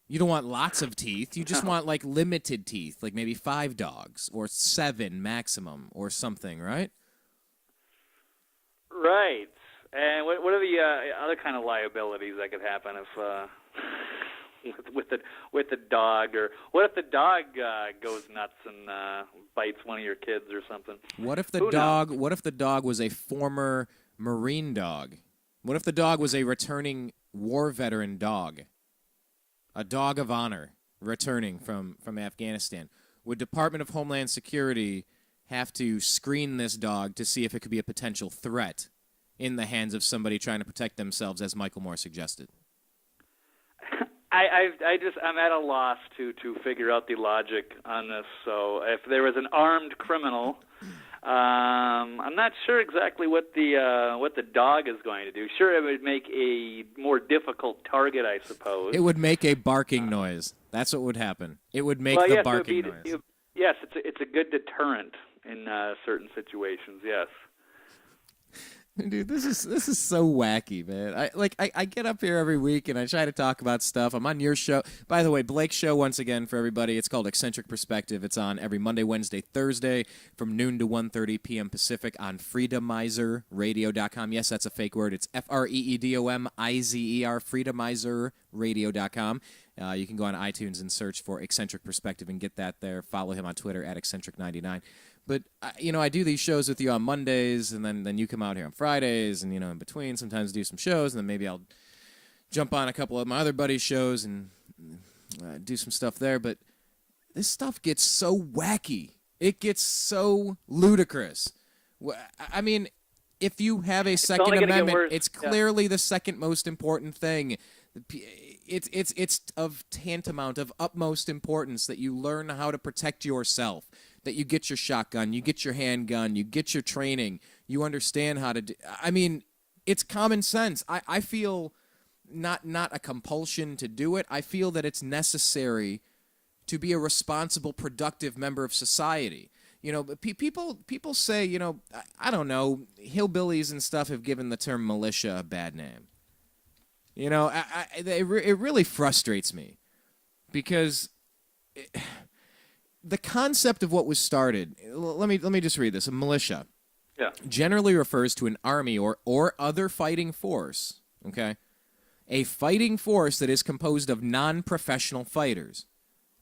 You don't want lots of teeth. You just want, limited teeth, like maybe 5 dogs or 7 maximum or something, right? Right. And what are the other kind of liabilities that could happen if... with the dog, or what if the dog goes nuts and bites one of your kids or something? What if the dog was a former Marine dog? What if the dog was a returning war veteran dog? A dog of honor returning from Afghanistan. Would Department of Homeland Security have to screen this dog to see if it could be a potential threat in the hands of somebody trying to protect themselves, as Michael Moore suggested? I'm at a loss to figure out the logic on this. So if there was an armed criminal, I'm not sure exactly what the dog is going to do. Sure, it would make a more difficult target, I suppose. It would make a barking noise. That's what would happen. It would make the barking noise. Yes, it's a good deterrent in certain situations. Yes. Dude, this is so wacky, man. I get up here every week and I try to talk about stuff. I'm on your show. By the way, Blake's show, once again, for everybody, it's called Eccentric Perspective. It's on every Monday, Wednesday, Thursday from noon to 1:30 p.m. Pacific on freedomizerradio.com. Yes, that's a fake word. It's FREEDOMIZER, freedomizerradio.com. You can go on iTunes and search for Eccentric Perspective and get that there. Follow him on Twitter at Eccentric99. But, I do these shows with you on Mondays, and then you come out here on Fridays, and, in between, sometimes do some shows, and then maybe I'll jump on a couple of my other buddies' shows and do some stuff there. But this stuff gets so wacky. It gets so ludicrous. I mean, if you have a Second Amendment, it's clearly the second most important thing. It's of tantamount, of utmost importance that you learn how to protect yourself, that you get your shotgun, you get your handgun, you get your training, you understand how to do. I mean, it's common sense. I feel not a compulsion to do it. I feel that it's necessary to be a responsible, productive member of society. You know, people say, you know, I don't know, hillbillies and stuff have given the term militia a bad name. You know, it really frustrates me because the concept of what was started. Let me just read this. A militia, generally refers to an army or other fighting force. Okay, a fighting force that is composed of non-professional fighters,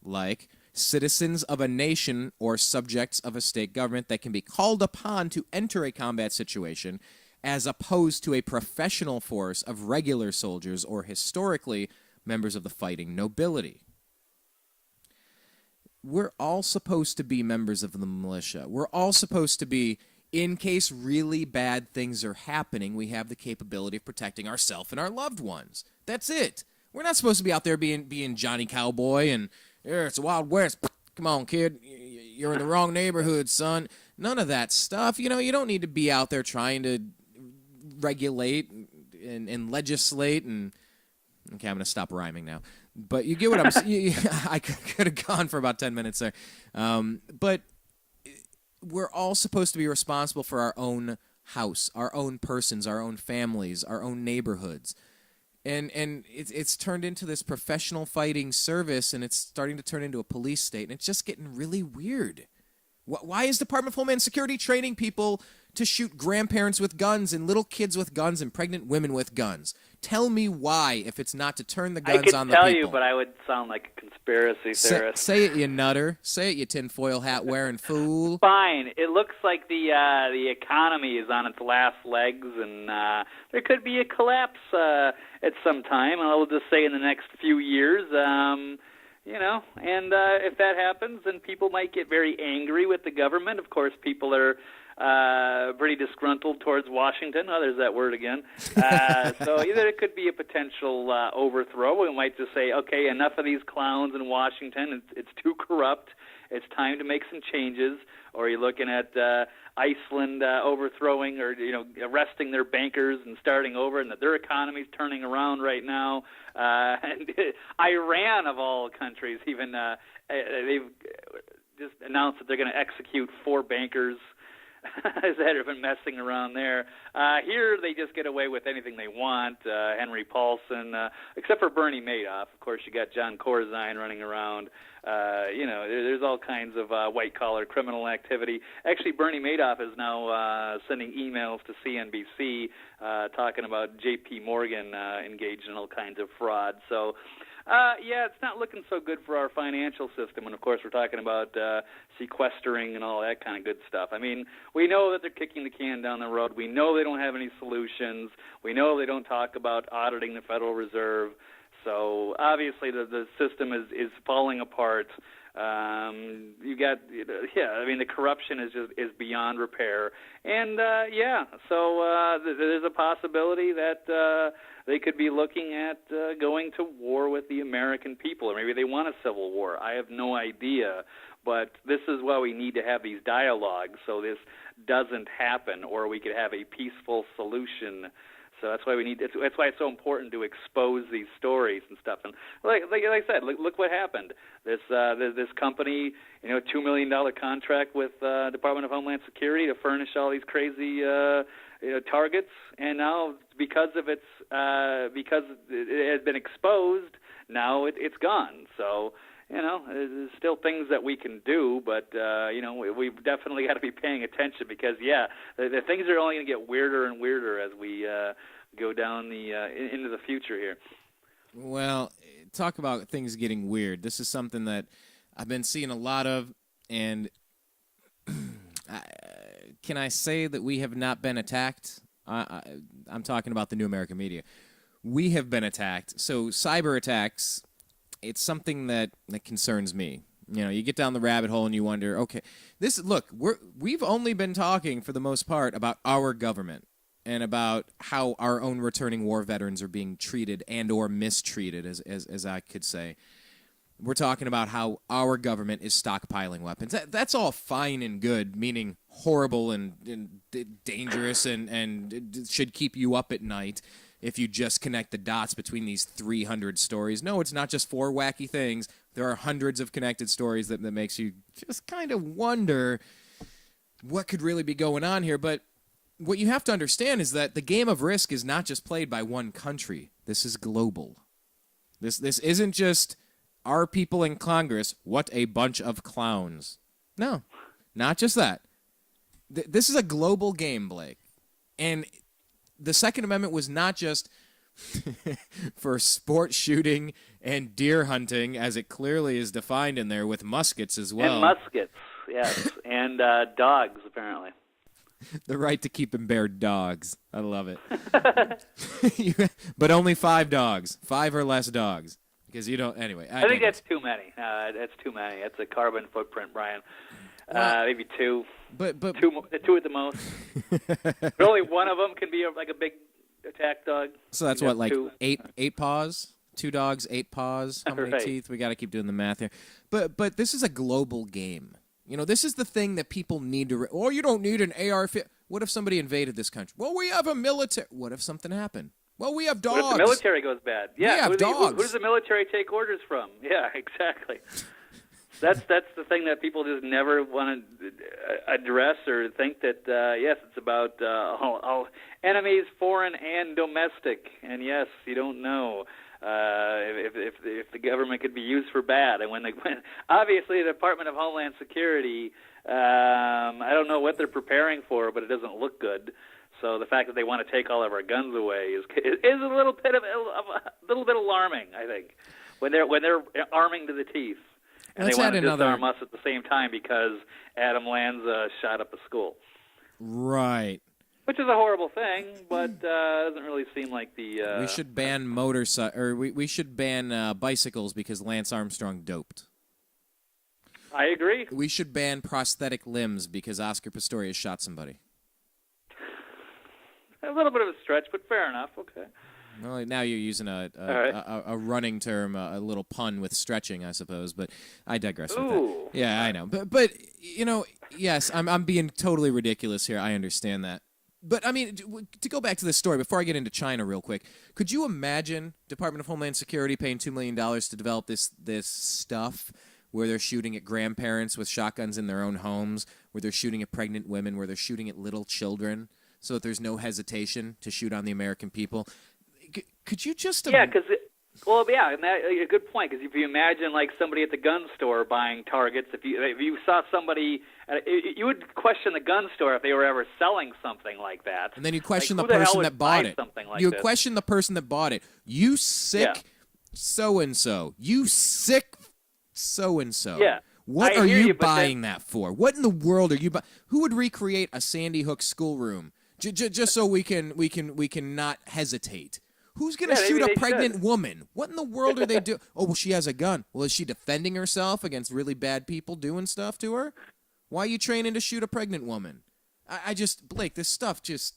like citizens of a nation or subjects of a state government that can be called upon to enter a combat situation, as opposed to a professional force of regular soldiers or historically members of the fighting nobility. We're all supposed to be members of the militia. We're all supposed to be, in case really bad things are happening, we have the capability of protecting ourselves and our loved ones. That's it. We're not supposed to be out there being Johnny Cowboy and it's a Wild West. Come on, kid. You're in the wrong neighborhood, son. None of that stuff. You know, you don't need to be out there trying to regulate and legislate and... Okay, I'm going to stop rhyming now. But you get what I'm saying. I could have gone for about 10 minutes there. But we're all supposed to be responsible for our own house, our own persons, our own families, our own neighborhoods. And it's turned into this professional fighting service, and it's starting to turn into a police state, and it's just getting really weird. Why is Department of Homeland Security training people to shoot grandparents with guns and little kids with guns and pregnant women with guns? Tell me why, if it's not to turn the guns on the people. I could tell you, but I would sound like a conspiracy theorist. Say it, you nutter. Say it, you tinfoil hat wearing fool. Fine. It looks like the economy is on its last legs, and there could be a collapse at some time. And I'll just say in the next few years. You know, and if that happens, then people might get very angry with the government. Of course, people are pretty disgruntled towards Washington. Oh, there's that word again. So either it could be a potential overthrow. We might just say, okay, enough of these clowns in Washington. It's too corrupt. It's time to make some changes. Or you're looking at Iceland overthrowing or, you know, arresting their bankers and starting over, and that their economy's turning around right now. And Iran, of all countries, even they've just announced that they're going to execute 4 bankers that have been messing around there. Here, they just get away with anything they want. Henry Paulson, except for Bernie Madoff. Of course, you got John Corzine running around. You know, there's all kinds of white-collar criminal activity. Actually, Bernie Madoff is now sending emails to CNBC talking about J.P. Morgan engaged in all kinds of fraud. So, yeah, it's not looking so good for our financial system. And, of course, we're talking about sequestering and all that kind of good stuff. I mean, we know that they're kicking the can down the road. We know they don't have any solutions. We know they don't talk about auditing the Federal Reserve. So obviously the system is falling apart. You got, yeah, I mean, the corruption is beyond repair. And, yeah, so there's a possibility that they could be looking at going to war with the American people, or maybe they want a civil war. I have no idea. But this is why we need to have these dialogues so this doesn't happen, or we could have a peaceful solution. So that's why we need. That's why it's so important to expose these stories and stuff. And like I said, look what happened. This company, you know, $2 million contract with Department of Homeland Security to furnish all these crazy you know, targets, and now because it has been exposed, now it's gone. So. You know, there's still things that we can do, but, you know, we've definitely got to be paying attention because, yeah, the things are only going to get weirder and weirder as we go down into the future here. Well, talk about things getting weird. This is something that I've been seeing a lot of, and can I say that we have not been attacked? I'm talking about the New American Media. We have been attacked. So cyber attacks... It's something that concerns me. You know, you get down the rabbit hole and you wonder, okay, we've only been talking for the most part about our government and about how our own returning war veterans are being treated and or mistreated, as I could say. We're talking about how our government is stockpiling weapons. That's all fine and good, meaning horrible and dangerous and should keep you up at night. if you just connect the dots between these 300 stories. No, it's not just 4 wacky things. There are hundreds of connected stories that makes you just kind of wonder what could really be going on here. But what you have to understand is that the game of Risk is not just played by one country. This is global. This isn't just our people in Congress. What a bunch of clowns. No, not just that. This is a global game, Blake. And the Second Amendment was not just for sport shooting and deer hunting, as it clearly is defined in there, with muskets as well. And muskets, yes. And dogs, apparently. The right to keep and bear dogs. I love it. But only 5 dogs. 5 or less dogs. Because you don't... Anyway. I think that's too many. That's too many. That's a carbon footprint, Brian. Maybe 2. But 2 at the most. But only one of them can be like a big attack dog. So that's what, like 8 paws? 2 dogs, 8 paws. How many teeth? We got to keep doing the math here. But this is a global game. You know, this is the thing that people need to... you don't need an AR-15. What if somebody invaded this country? Well, we have a military... What if something happened? Well, we have dogs. What if the military goes bad? Yeah, we have dogs. Who does the military take orders from? Yeah, exactly. That's the thing that people just never want to address or think that, yes, it's about all enemies, foreign and domestic. And, yes, you don't know. If the government could be used for bad, and when obviously the Department of Homeland Security, I don't know what they're preparing for, but it doesn't look good. So the fact that they want to take all of our guns away is a little bit alarming, I think, when they're arming to the teeth, and they want to disarm us at the same time because Adam Lanza shot up a school. Right. Which is a horrible thing, but doesn't really seem like the... we should ban we should ban bicycles because Lance Armstrong doped. I agree. We should ban prosthetic limbs because Oscar Pistorius shot somebody. A little bit of a stretch, but fair enough. Okay. Well, now you're using a running term, a little pun with stretching, I suppose. But I digress with that. Yeah, I know. But you know, yes, I'm being totally ridiculous here. I understand that. But, I mean, to go back to this story, before I get into China real quick, could you imagine Department of Homeland Security paying $2 million to develop this stuff where they're shooting at grandparents with shotguns in their own homes, where they're shooting at pregnant women, where they're shooting at little children, so that there's no hesitation to shoot on the American people? Could you just... Yeah, because... Well, yeah, and a good point, because if you imagine, like, somebody at the gun store buying targets, if you saw somebody, you would question the gun store if they were ever selling something like that. And then you question the person that bought it. You question the person that bought it. You sick so-and-so. You sick so-and-so. Yeah. What are you buying that for? What in the world are you buying? Who would recreate a Sandy Hook schoolroom just so we can not hesitate? Who's going to shoot a pregnant woman? What in the world are they doing? Oh, well, she has a gun. Well, is she defending herself against really bad people doing stuff to her? Why are you training to shoot a pregnant woman? Blake, this stuff just...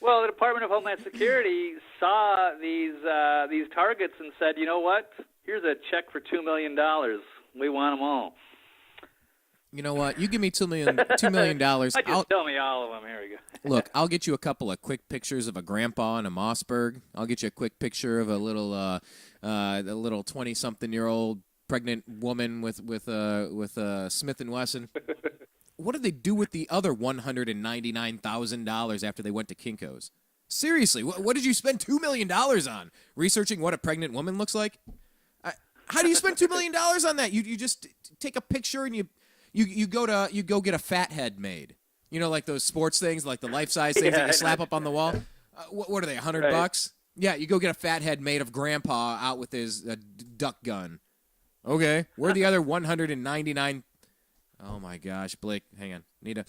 Well, the Department of Homeland Security saw these targets and said, you know what? Here's a check for $2 million. We want them all. You know what? You give me $2 million. Tell me all of them. Here we go. Look, I'll get you a couple of quick pictures of a grandpa in a Mossberg. I'll get you a quick picture of a little 20-something-year-old pregnant woman with Smith & Wesson. What did they do with the other $199,000 after they went to Kinko's? Seriously, what did you spend $2 million on? Researching what a pregnant woman looks like? How do you spend $2 million on that? You just take a picture and you go get a fat head made. You know, like those sports things, like the life-size things that you slap up on the wall. What are they, $100? Yeah, you go get a fat head made of Grandpa out with his duck gun. Okay, where are the other 199? Oh my gosh, Blake, hang on. Need a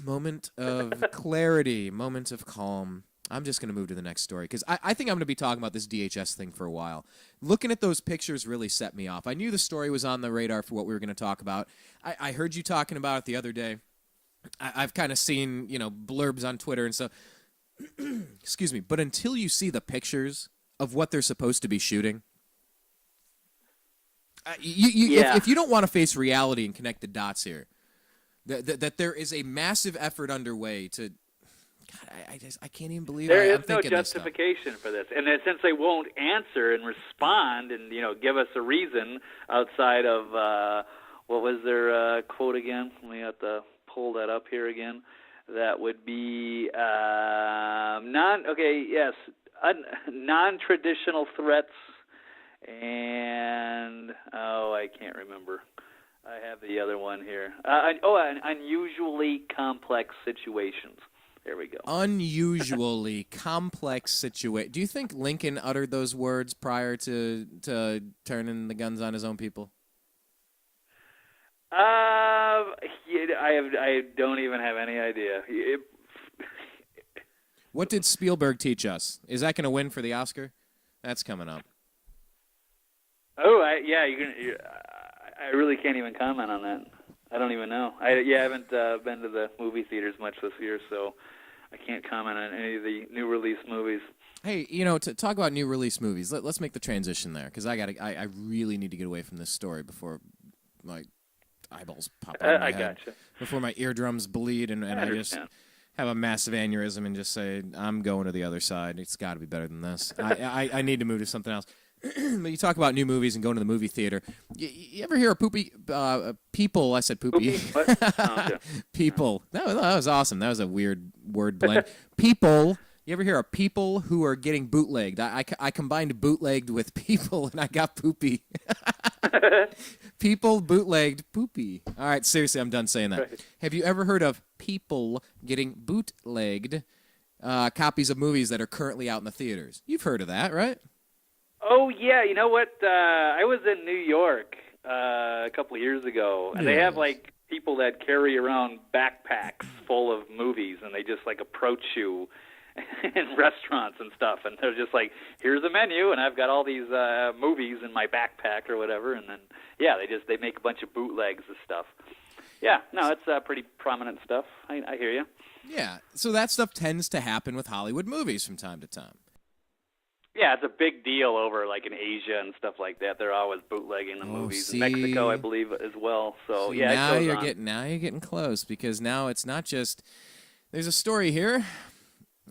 moment of clarity, moment of calm. I'm just going to move to the next story because I think I'm going to be talking about this DHS thing for a while. Looking at those pictures really set me off. I knew the story was on the radar for what we were going to talk about. I heard you talking about it the other day. I've kind of seen, blurbs on Twitter and stuff. Excuse me. But until you see the pictures of what they're supposed to be shooting, if you don't want to face reality and connect the dots here, that there is a massive effort underway to God, I can't even believe there I'm is no thinking this stuff. justification for this. And then since they won't answer and respond and, give us a reason outside of, what was their quote again? Let me have to pull that up here again. That would be non-traditional threats and, I can't remember. I have the other one here. Unusually complex situations. There we go. Unusually complex situation. Do you think Lincoln uttered those words prior to turning the guns on his own people? I don't even have any idea. What did Spielberg teach us? Is that going to win for the Oscar? That's coming up. Oh, I really can't even comment on that. I don't even know. I haven't been to the movie theaters much this year, so I can't comment on any of the new release movies. Hey, to talk about new release movies, let's make the transition there, because I really need to get away from this story before my eyeballs pop out of my head. Gotcha. Before my eardrums bleed and I just have a massive aneurysm and just say, I'm going to the other side. It's got to be better than this. I need to move to something else. But you talk about new movies and going to the movie theater. You ever hear a poopy people? I said poopy. What? Oh, okay. People. That was awesome. That was a weird word blend. People. You ever hear of people who are getting bootlegged? I combined bootlegged with people, and I got poopy. People bootlegged poopy. All right, seriously, I'm done saying that. Right. Have you ever heard of people getting bootlegged copies of movies that are currently out in the theaters? You've heard of that, right? Oh, yeah. You know what? I was in New York a couple of years ago, and they have, people that carry around backpacks full of movies, and they just, approach you in restaurants and stuff, and they're just like, here's a menu, and I've got all these movies in my backpack or whatever, and then, they make a bunch of bootlegs of stuff. Yeah, no, it's pretty prominent stuff. I hear you. Yeah, so that stuff tends to happen with Hollywood movies from time to time. Yeah, it's a big deal over in Asia and stuff like that. They're always bootlegging the movies. See? In Mexico, I believe, as well. So yeah, now it goes you're on. now you're getting close, because now it's not just. There's a story here.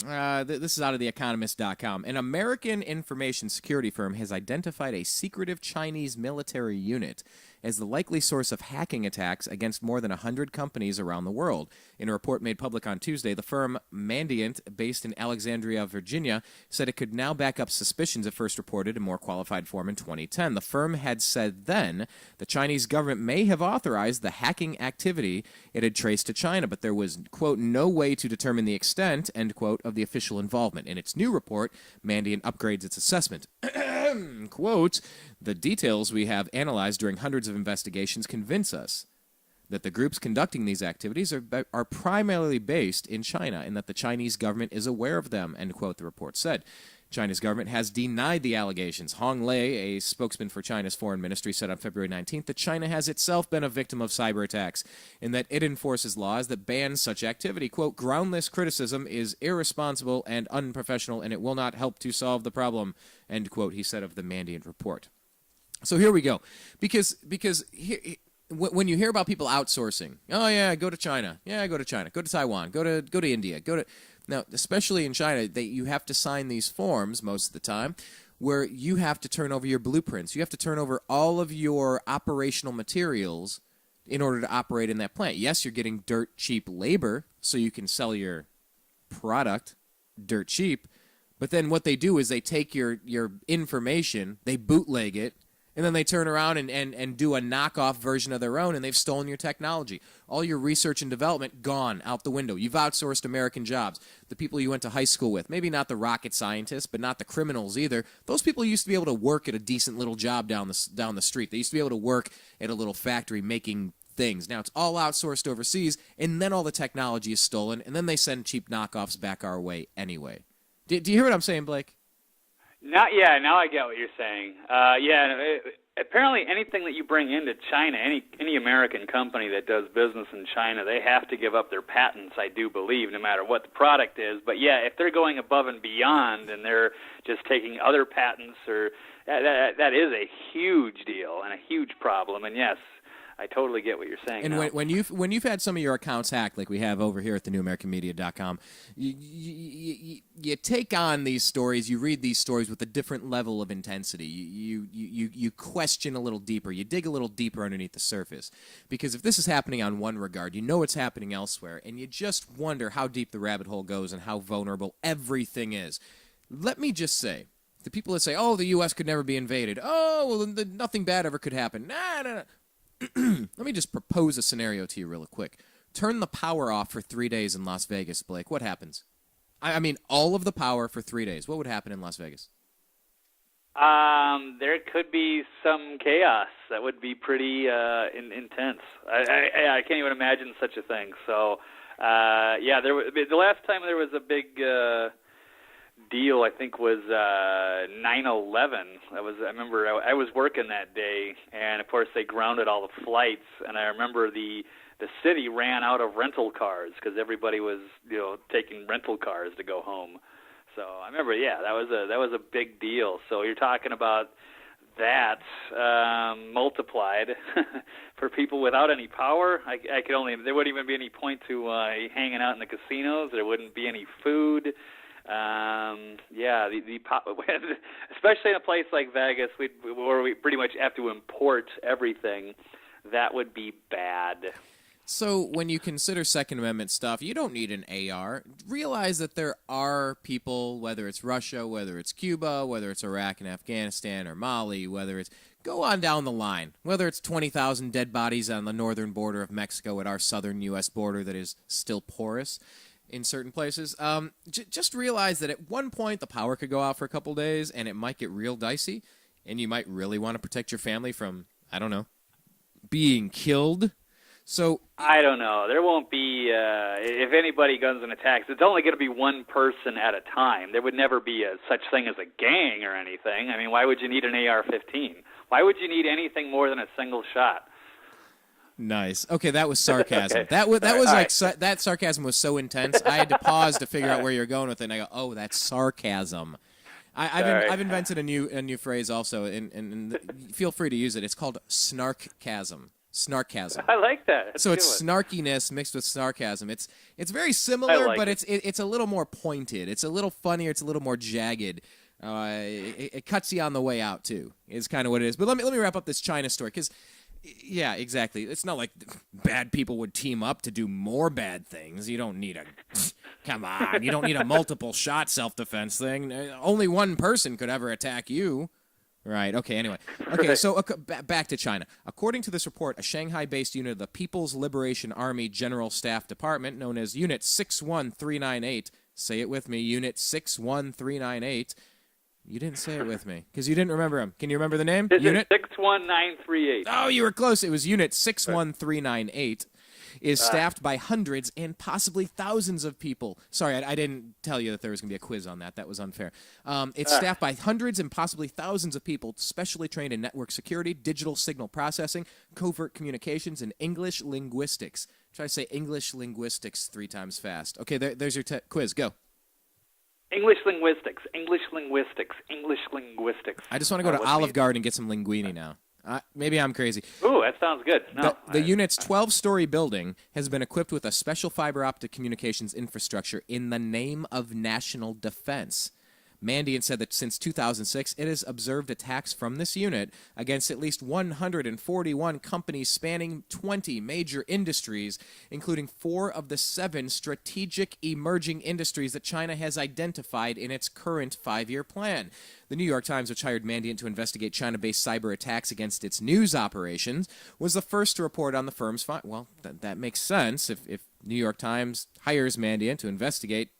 This is out of theeconomist.com. An American information security firm has identified a secretive Chinese military unit as the likely source of hacking attacks against more than 100 companies around the world. In a report made public on Tuesday, the firm Mandiant, based in Alexandria, Virginia, said it could now back up suspicions it first reported in more qualified form in 2010. The firm had said then the Chinese government may have authorized the hacking activity it had traced to China, but there was, quote, no way to determine the extent, end quote, of the official involvement. In its new report, Mandiant upgrades its assessment. Quote, the details we have analyzed during hundreds of investigations convince us that the groups conducting these activities are primarily based in China and that the Chinese government is aware of them, end quote, the report said. China's government has denied the allegations. Hong Lei, a spokesman for China's foreign ministry, said on February 19th that China has itself been a victim of cyber attacks and that it enforces laws that ban such activity. Quote, groundless criticism is irresponsible and unprofessional, and it will not help to solve the problem, end quote, he said of the Mandiant report. So here we go. Because when you hear about people outsourcing, oh, yeah, go to China. Yeah, go to China. Go to Taiwan. Go to India. Now, especially in China, you have to sign these forms most of the time where you have to turn over your blueprints. You have to turn over all of your operational materials in order to operate in that plant. Yes, you're getting dirt cheap labor so you can sell your product dirt cheap, but then what they do is they take your information, they bootleg it, and then they turn around and do a knockoff version of their own, and they've stolen your technology. All your research and development, gone out the window. You've outsourced American jobs. The people you went to high school with, maybe not the rocket scientists, but not the criminals either. Those people used to be able to work at a decent little job down the street. They used to be able to work at a little factory making things. Now it's all outsourced overseas, and then all the technology is stolen, and then they send cheap knockoffs back our way anyway. Do you hear what I'm saying, Blake? Now I get what you're saying. Apparently anything that you bring into China, any American company that does business in China, they have to give up their patents, I do believe, no matter what the product is. But yeah, if they're going above and beyond and they're just taking other patents, or that is a huge deal and a huge problem. And yes, I totally get what you're saying. And now. when you've had some of your accounts hacked, like we have over here at thenewamericanmedia.com, you take on these stories, you read these stories with a different level of intensity. You question a little deeper, you dig a little deeper underneath the surface, because if this is happening on one regard, you know it's happening elsewhere, and you just wonder how deep the rabbit hole goes and how vulnerable everything is. Let me just say, the people that say, "Oh, the U.S. could never be invaded," "Oh, well, nothing bad ever could happen," nah. Let me just propose a scenario to you real quick. Turn the power off for 3 days in Las Vegas, Blake. What happens? I mean, all of the power for 3 days. What would happen in Las Vegas? There could be some chaos. That would be pretty intense. I can't even imagine such a thing. So, the last time there was a big deal, I think, was 9/11. I remember I was working that day, and of course they grounded all the flights. And I remember the city ran out of rental cars because everybody was taking rental cars to go home. So I remember, that was a big deal. So you're talking about that multiplied for people without any power. There wouldn't even be any point to hanging out in the casinos. There wouldn't be any food. Especially in a place like Vegas, where we pretty much have to import everything, that would be bad. So when you consider Second Amendment stuff, you don't need an AR. Realize that there are people, whether it's Russia, whether it's Cuba, whether it's Iraq and Afghanistan or Mali, go on down the line, whether it's 20,000 dead bodies on the northern border of Mexico at our southern U.S. border that is still porous in certain places. Just realize that at one point the power could go out for a couple days and it might get real dicey, and you might really want to protect your family from, I don't know, being killed. So I don't know. There won't be, if anybody guns and attacks, it's only going to be one person at a time. There would never be such thing as a gang or anything. I mean, why would you need an AR-15? Why would you need anything more than a single shot? Nice. Okay, that was sarcasm. Okay. That sarcasm was so intense, I had to pause to figure out where you're going with it. And I go, oh, that's sarcasm. I've invented a new phrase also, and feel free to use it. It's called snarkasm. Snarkasm. I like that. So it's snarkiness mixed with sarcasm. It's very similar, but it's a little more pointed. It's a little funnier. It's a little more jagged. It cuts you on the way out too. Is kind of what it is. But let me wrap up this China story, because yeah, exactly. It's not like bad people would team up to do more bad things. You don't need come on. You don't need a multiple shot self-defense thing. Only one person could ever attack you. Right. Okay. Anyway. Okay. So back to China. According to this report, a Shanghai-based unit of the People's Liberation Army General Staff Department, known as Unit 61398, say it with me, Unit 61398. You didn't say it with me because you didn't remember him. Can you remember the name? Unit 61938. Oh, you were close. It was Unit 61398. Is staffed by hundreds and possibly thousands of people. Sorry, I didn't tell you that there was going to be a quiz on that. That was unfair. It's staffed by hundreds and possibly thousands of people specially trained in network security, digital signal processing, covert communications, and English linguistics. Try to say English linguistics 3 times fast. Okay, there's your quiz. Go. English linguistics, English linguistics, English linguistics. I just want to go to Olive Garden and get some linguine now. Maybe I'm crazy. Ooh, that sounds good. No, the unit's 12-story building has been equipped with a special fiber optic communications infrastructure in the name of national defense. Mandiant said that since 2006, it has observed attacks from this unit against at least 141 companies spanning 20 major industries, including 4 of the 7 strategic emerging industries that China has identified in its current 5-year plan. The New York Times, which hired Mandiant to investigate China-based cyber attacks against its news operations, was the first to report on the firm's Well, that makes sense. If New York Times hires Mandiant to investigate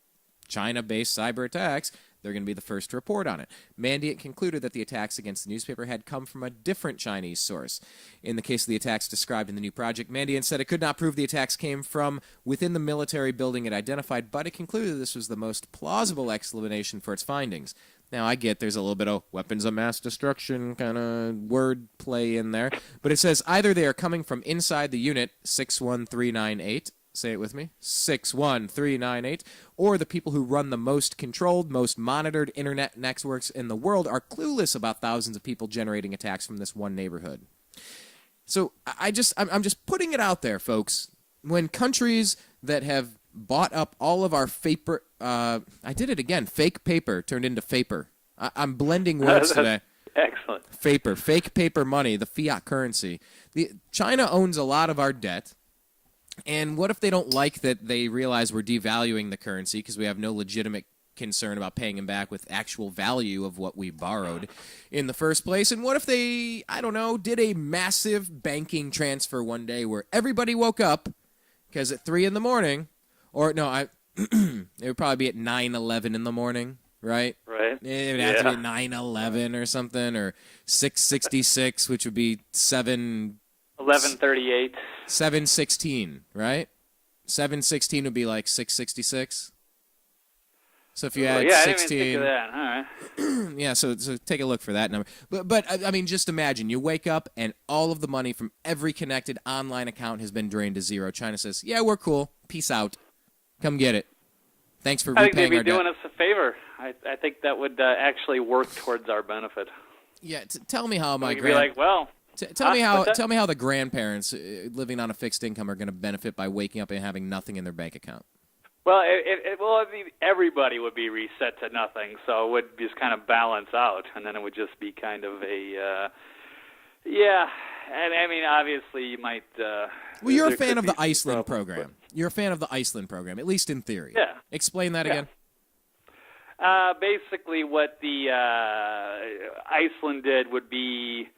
China-based cyber attacks, they're going to be the first to report on it. Mandiant concluded that the attacks against the newspaper had come from a different Chinese source. In the case of the attacks described in the new project, Mandiant said it could not prove the attacks came from within the military building it identified, but it concluded this was the most plausible explanation for its findings. Now, I get there's a little bit of weapons of mass destruction kind of word play in there, but it says either they are coming from inside the unit 61398, say it with me, 61398, or the people who run the most controlled, most monitored internet networks in the world are clueless about thousands of people generating attacks from this one neighborhood. So I'm just putting it out there, folks. When countries that have bought up all of our paper, I did it again. Fake paper turned into faper. I'm blending words today. Excellent. Faper, fake paper money, the fiat currency. China owns a lot of our debt. And what if they don't like that they realize we're devaluing the currency because we have no legitimate concern about paying them back with actual value of what we borrowed in the first place? And what if they, I don't know, did a massive banking transfer one day where everybody woke up because at 3 in the morning, or no, it would probably be at 9:11 in the morning, right? Right. It would have to be 9:11 or something, or 6:66, which would be 11:38. 7:16, right? 7:16 would be like 6:66. So if you add 16, I didn't even think of that. All right. yeah. So take a look for that number. But I mean, just imagine you wake up and all of the money from every connected online account has been drained to zero. China says, "Yeah, we're cool. Peace out. Come get it. Thanks for repaying our debt." I think they'd be doing us a favor. I think that would actually work towards our benefit. Yeah. Tell me how my be like, well. Tell me how the grandparents living on a fixed income are going to benefit by waking up and having nothing in their bank account. Well, everybody would be reset to nothing, so it would just kind of balance out, and then it would just be kind of a, And I mean, obviously, you might. Well, you're a fan of the Iceland program. You're a fan of the Iceland program, at least in theory. Yeah. Explain that again. Basically, what the Iceland did would be,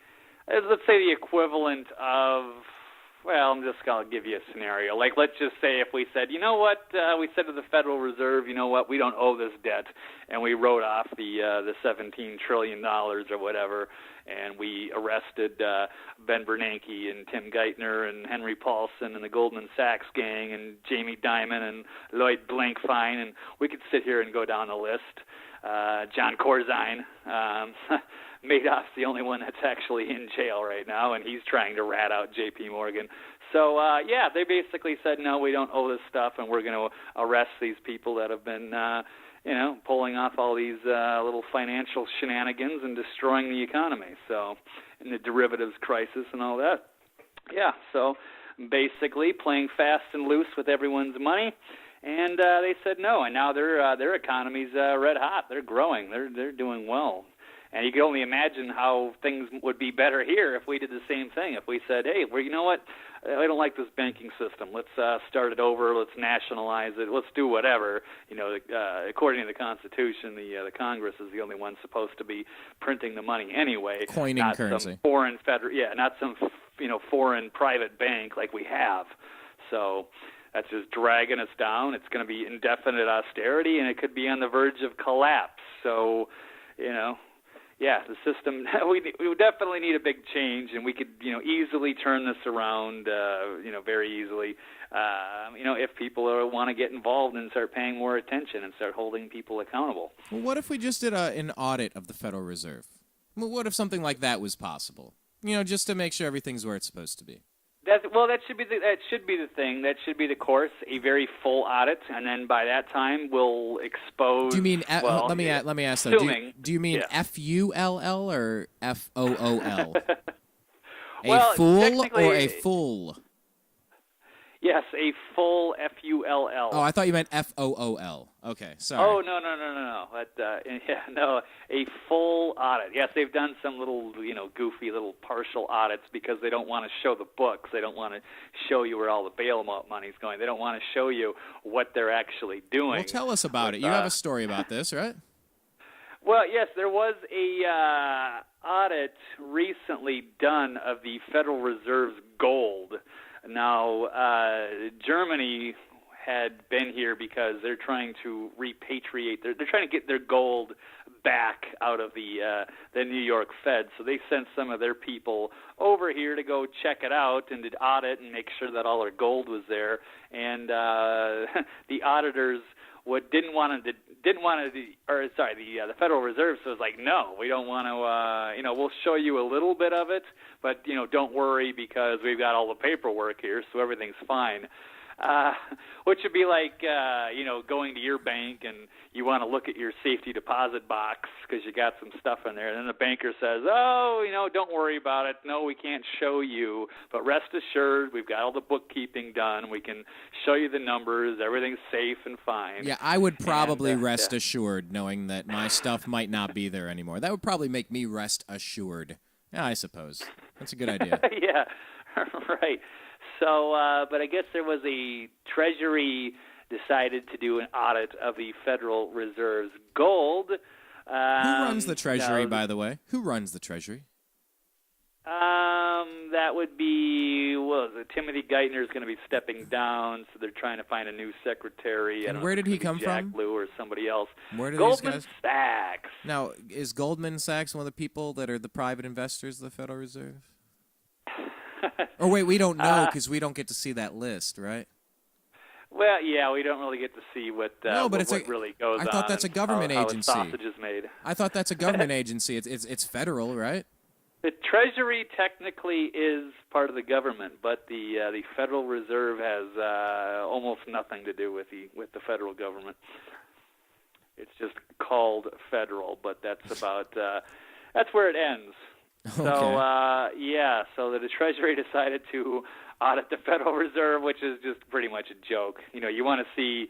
let's say, the equivalent of. Well, I'm just going to give you a scenario. Like, let's just say if we said, you know what, we said to the Federal Reserve, you know what, we don't owe this debt, and we wrote off the $17 trillion or whatever, and we arrested Ben Bernanke and Tim Geithner and Henry Paulson and the Goldman Sachs gang and Jamie Dimon and Lloyd Blankfein, and we could sit here and go down the list. John Corzine. Madoff's the only one that's actually in jail right now, and he's trying to rat out J.P. Morgan. So, they basically said, no, we don't owe this stuff, and we're going to arrest these people that have been, pulling off all these little financial shenanigans and destroying the economy. So, and the derivatives crisis and all that. Yeah, so basically playing fast and loose with everyone's money. And they said no, and now their economy's red hot. They're growing. They're doing well. And you can only imagine how things would be better here if we did the same thing. If we said, hey, well, you know what? I don't like this banking system. Let's start it over. Let's nationalize it. Let's do whatever. According to the Constitution, the Congress is the only one supposed to be printing the money anyway. Coining not currency. Some foreign not some foreign private bank like we have. So that's just dragging us down. It's going to be indefinite austerity, and it could be on the verge of collapse. So, the system, we definitely need a big change, and we could, easily turn this around, very easily, if people want to get involved and start paying more attention and start holding people accountable. Well, what if we just did an audit of the Federal Reserve? Well, what if something like that was possible? Just to make sure everything's where it's supposed to be. That should be the thing. That should be the course. A very full audit, and then by that time we'll expose. Do you mean? Let me ask though. Do you mean FULL or FOOL? A fool or a fool? Yes, a full FULL. Oh, I thought you meant FOOL. Okay, sorry. Oh, no. A full audit. Yes, they've done some little, goofy little partial audits because they don't want to show the books. They don't want to show you where all the bailout money's going. They don't want to show you what they're actually doing. Well, tell us about it. You have a story about this, right? Well, yes, there was a audit recently done of the Federal Reserve's gold. Now, Germany had been here because they're trying to repatriate. They're trying to get their gold back out of the New York Fed. So they sent some of their people over here to go check it out and did audit and make sure that all their gold was there. And the auditors the Federal Reserve was like, no, we don't want to, we'll show you a little bit of it, but, don't worry because we've got all the paperwork here, so everything's fine. Which would be like, going to your bank and you want to look at your safety deposit box because you got some stuff in there. And then the banker says, don't worry about it. No, we can't show you. But rest assured, we've got all the bookkeeping done. We can show you the numbers. Everything's safe and fine. Yeah, I would probably rest assured knowing that my stuff might not be there anymore. That would probably make me rest assured. Yeah, I suppose. That's a good idea. Yeah, right. So, but I guess there was a Treasury decided to do an audit of the Federal Reserve's gold. Who runs the Treasury, by the way? Who runs the Treasury? That would be, Timothy Geithner is going to be stepping down, so they're trying to find a new secretary. And where did he come Jack from? Lew or somebody else. Where did Goldman these guys? Sachs. Now, is Goldman Sachs one of the people that are the private investors of the Federal Reserve? Or wait, we don't know because we don't get to see that list, right? Well, yeah, we don't really get to see what really goes on. I thought that's a government agency. How a sausage is made. I thought that's a government agency. It's federal, right? The Treasury technically is part of the government, but the Federal Reserve has almost nothing to do with the federal government. It's just called federal, but that's where it ends. Okay. So the Treasury decided to audit the Federal Reserve, which is just pretty much a joke. You want to see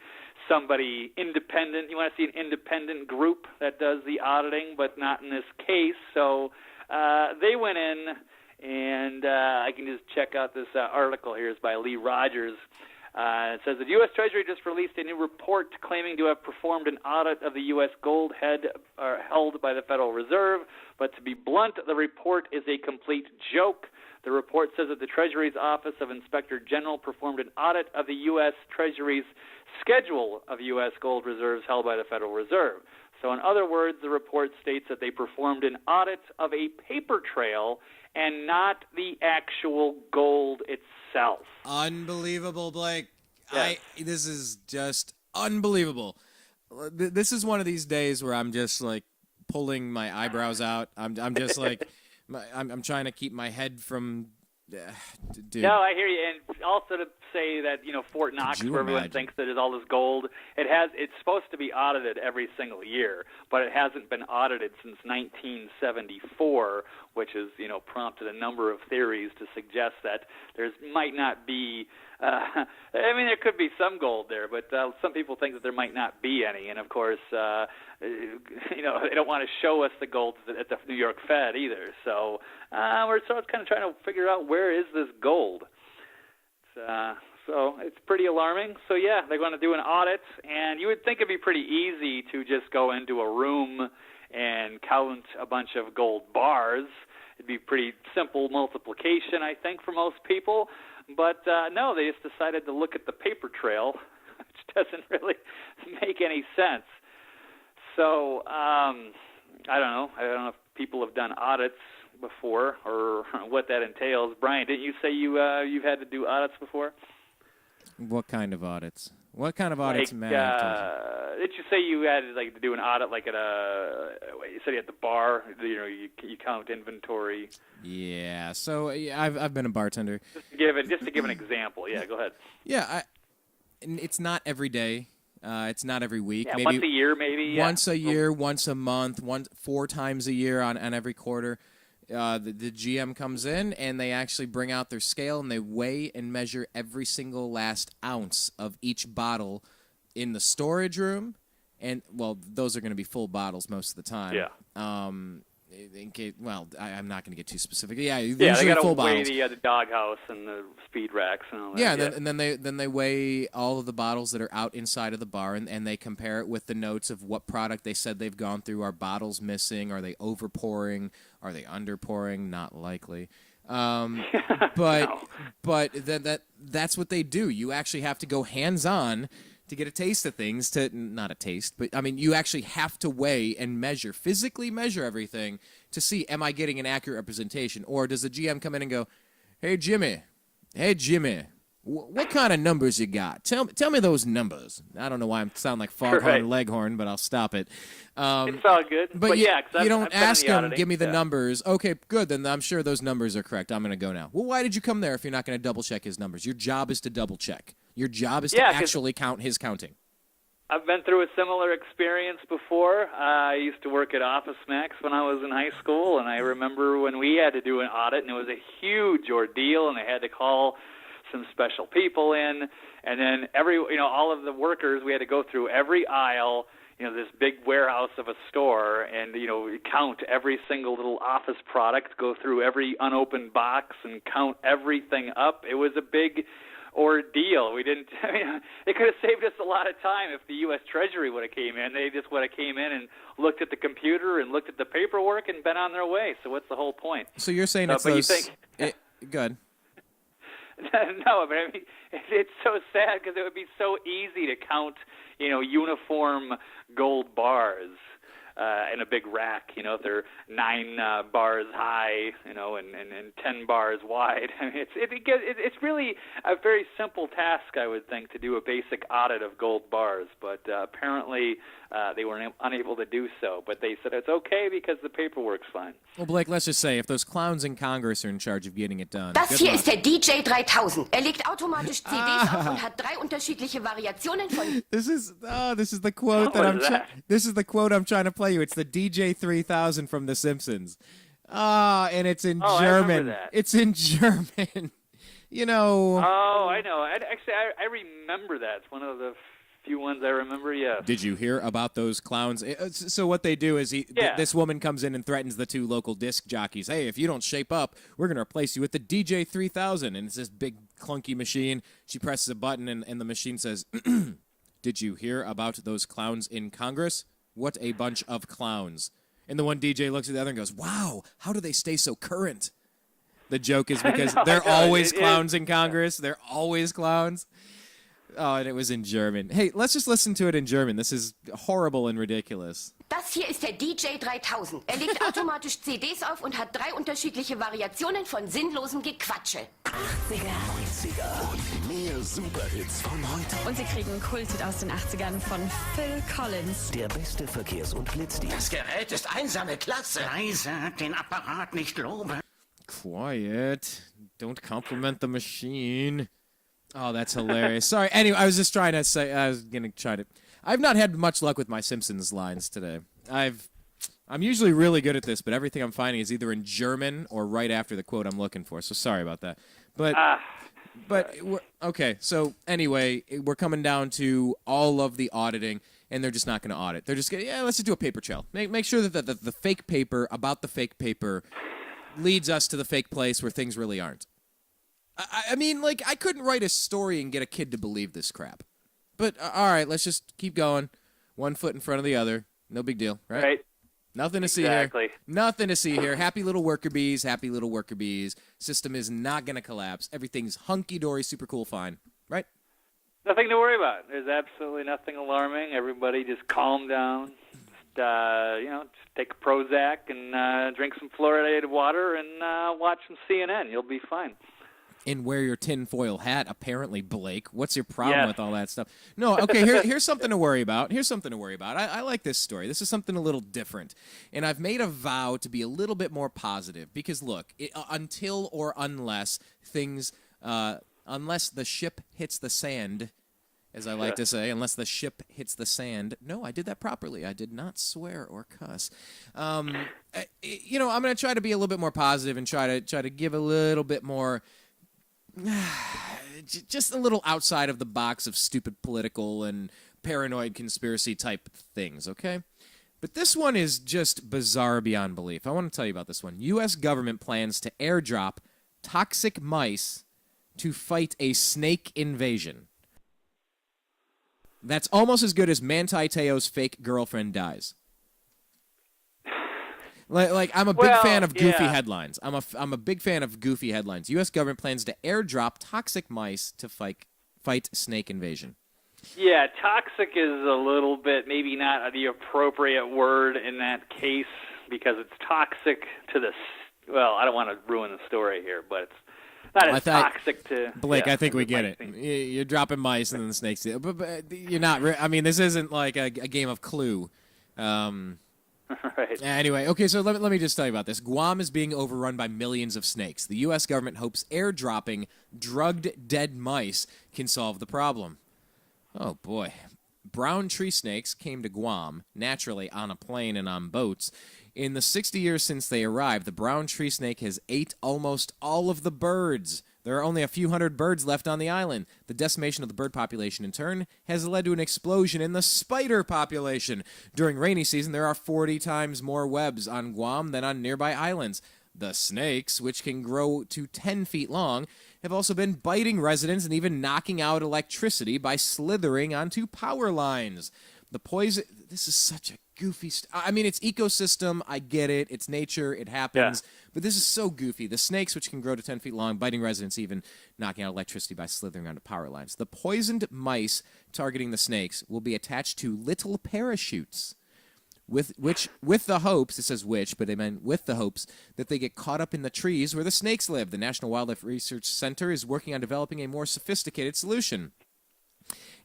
somebody independent. You want to see an independent group that does the auditing, but not in this case. So they went in, and I can just check out this article here. It's by Lee Rogers. It says the U.S. Treasury just released a new report claiming to have performed an audit of the U.S. gold held by the Federal Reserve. But to be blunt, the report is a complete joke. The report says that the Treasury's Office of Inspector General performed an audit of the U.S. Treasury's schedule of U.S. gold reserves held by the Federal Reserve. So in other words, the report states that they performed an audit of a paper trail and not the actual gold itself. Unbelievable, Blake. Yes. This is just unbelievable. This is one of these days where I'm just like pulling my eyebrows out. I'm just like I'm trying to keep my head from. Dude. No, I hear you, and also to say that Fort Knox, where everyone thinks that is all this gold, it's supposed to be audited every single year, but it hasn't been audited since 1974, which has prompted a number of theories to suggest that there might not be. There could be some gold there, but some people think that there might not be any, and of course, they don't want to show us the gold at the New York Fed either. So we're sort of kind of trying to figure out where is this gold. So it's pretty alarming. So yeah, they're going to do an audit, and you would think it'd be pretty easy to just go into a room and count a bunch of gold bars. It'd be pretty simple multiplication, I think, for most people. But no, they just decided to look at the paper trail, which doesn't really make any sense. So I don't know. I don't know if people have done audits before or what that entails. Brian, didn't you say you've had to do audits before? What kind of audits? What kind of audits, Matt? Did you say you had to do an audit like at you said at the bar? You count inventory. Yeah. So I've been a bartender. Just to give an example. Yeah, go ahead. Yeah, it's not every day. It's not every week. Yeah, maybe once a year, maybe. Yeah. Once a year, once a month, 4 times a year on every quarter. The GM comes in, and they actually bring out their scale, and they weigh and measure every single last ounce of each bottle in the storage room. And, well, those are going to be full bottles most of the time. Yeah. In case, I'm not going to get too specific. Yeah, they usually got to full weigh bottles. the doghouse and the speed racks and all that. Yeah, and then they weigh all of the bottles that are out inside of the bar, and they compare it with the notes of what product they said they've gone through. Are bottles missing? Are they over pouring? Are they under pouring? Not likely. But that's what they do. You actually have to go hands on to get a taste of things, not a taste, but you actually have to weigh and physically measure everything to see, am I getting an accurate representation? Or does the GM come in and go, hey, Jimmy, what kind of numbers you got? Tell me those numbers. I don't know why I sound like Foghorn Leghorn, but I'll stop it. It's all good. But yeah, you don't ask them, give me the numbers. Okay, good, then I'm sure those numbers are correct. I'm going to go now. Well, why did you come there if you're not going to double-check his numbers? Your job is to double-check. Your job is to Yeah, 'cause actually count his counting. I've been through a similar experience before. I used to work at Office Max when I was in high school, and I remember when we had to do an audit, and it was a huge ordeal, and they had to call some special people in, and then all of the workers, we had to go through every aisle, this big warehouse of a store, and count every single little office product, go through every unopened box, and count everything up. It was a big ordeal. We didn't. They could have saved us a lot of time if the U.S. Treasury would have came in. They just would have came in and looked at the computer and looked at the paperwork and been on their way. So what's the whole point? So you're saying it's but those... You think, good. No, but I mean, it's so sad because it would be so easy to count, uniform gold bars in a big rack. If they're 9 bars high, and 10 bars wide. I mean, it's really a very simple task, I would think, to do a basic audit of gold bars. But apparently, they were unable to do so. But they said it's okay because the paperwork's fine. Well, Blake, let's just say if those clowns in Congress are in charge of getting it done. Das hier ist der DJ 3000. Legt automatisch CDs auf und hat 3 unterschiedliche Variationen von. This is the quote this is the quote I'm trying to play you. It's the DJ 3000 from The Simpsons. And it's in German. I remember that. It's in German. Oh, I know. I remember that. It's one of the few ones I remember, yes. Did you hear about those clowns? So what they do is this woman comes in and threatens the 2 local disc jockeys. Hey, if you don't shape up, we're going to replace you with the DJ 3000. And it's this big clunky machine. She presses a button and the machine says, did you hear about those clowns in Congress? What a bunch of clowns. And the one DJ looks at the other and goes, wow, how do they stay so current? The joke is because they're always clowns in Congress. They're always clowns. Oh, and it was in German. Hey, let's just listen to it in German. This is horrible and ridiculous. Das hier ist der DJ 3000. Legt automatisch CDs auf und hat 3 unterschiedliche Variationen von sinnlosem Gequatsche. 80er, 90er und mehr Superhits von heute. Und Sie kriegen Kulthit aus den 80ern von Phil Collins. Der beste Verkehrs- und Blitzdienst. Das Gerät ist einsame Klasse. Leise, den Apparat nicht loben. Quiet. Don't compliment the machine. Oh, that's hilarious. Sorry. Anyway, I was just trying to say, I've not had much luck with my Simpsons lines today. I'm usually really good at this, but everything I'm finding is either in German or right after the quote I'm looking for. So sorry about that. Okay. So anyway, we're coming down to all of the auditing, and they're just not going to audit. They're just going to, let's just do a paper trail. Make sure that the fake paper about the fake paper leads us to the fake place where things really aren't. I mean, I couldn't write a story and get a kid to believe this crap. But, all right, let's just keep going. 1 foot in front of the other. No big deal, right? Right. Nothing to see here. Nothing to see here. Happy little worker bees. Happy little worker bees. System is not going to collapse. Everything's hunky-dory, super cool, fine. Right? Nothing to worry about. There's absolutely nothing alarming. Everybody just calm down. Just take a Prozac and drink some fluoridated water and watch some CNN. You'll be fine. And wear your tinfoil hat, apparently, Blake. What's your problem with all that stuff? No, okay, here's something to worry about. I like this story. This is something a little different. And I've made a vow to be a little bit more positive. Because, look, until or unless things, unless the ship hits the sand, as I like to say, unless the ship hits the sand. No, I did that properly. I did not swear or cuss. I'm going to try to be a little bit more positive and try to give a little bit more... just a little outside of the box of stupid political and paranoid conspiracy type things, okay? But this one is just bizarre beyond belief. I want to tell you about this one. U.S. government plans to airdrop toxic mice to fight a snake invasion. That's almost as good as Manti Te'o's fake girlfriend dies. I'm a big fan of goofy headlines. I'm a big fan of goofy headlines. U.S. government plans to airdrop toxic mice to fight snake invasion. Yeah, toxic is a little bit maybe not the appropriate word in that case because it's toxic to the. Well, I don't want to ruin the story here, but it's not as toxic to. Blake, I think we get it. You're dropping mice and then the snakes. But you're not. I mean, this isn't like a game of Clue. Right. Anyway, okay, so let me just tell you about this. Guam is being overrun by millions of snakes. The U.S. government hopes airdropping drugged dead mice can solve the problem. Oh, boy. Brown tree snakes came to Guam, naturally on a plane and on boats. In the 60 years since they arrived, the brown tree snake has ate almost all of the birds. There are only a few hundred birds left on the island. The decimation of the bird population, in turn, has led to an explosion in the spider population. During rainy season, there are 40 times more webs on Guam than on nearby islands. The snakes, which can grow to 10 feet long, have also been biting residents and even knocking out electricity by slithering onto power lines. The poison... This is such a goofy... I mean, it's ecosystem. I get it. It's nature. It happens. Yeah. But this is so goofy. The snakes, which can grow to 10 feet long, biting residents, even knocking out electricity by slithering onto power lines. The poisoned mice targeting the snakes will be attached to little parachutes, with the hopes, it says which, but they meant with the hopes, that they get caught up in the trees where the snakes live. The National Wildlife Research Center is working on developing a more sophisticated solution.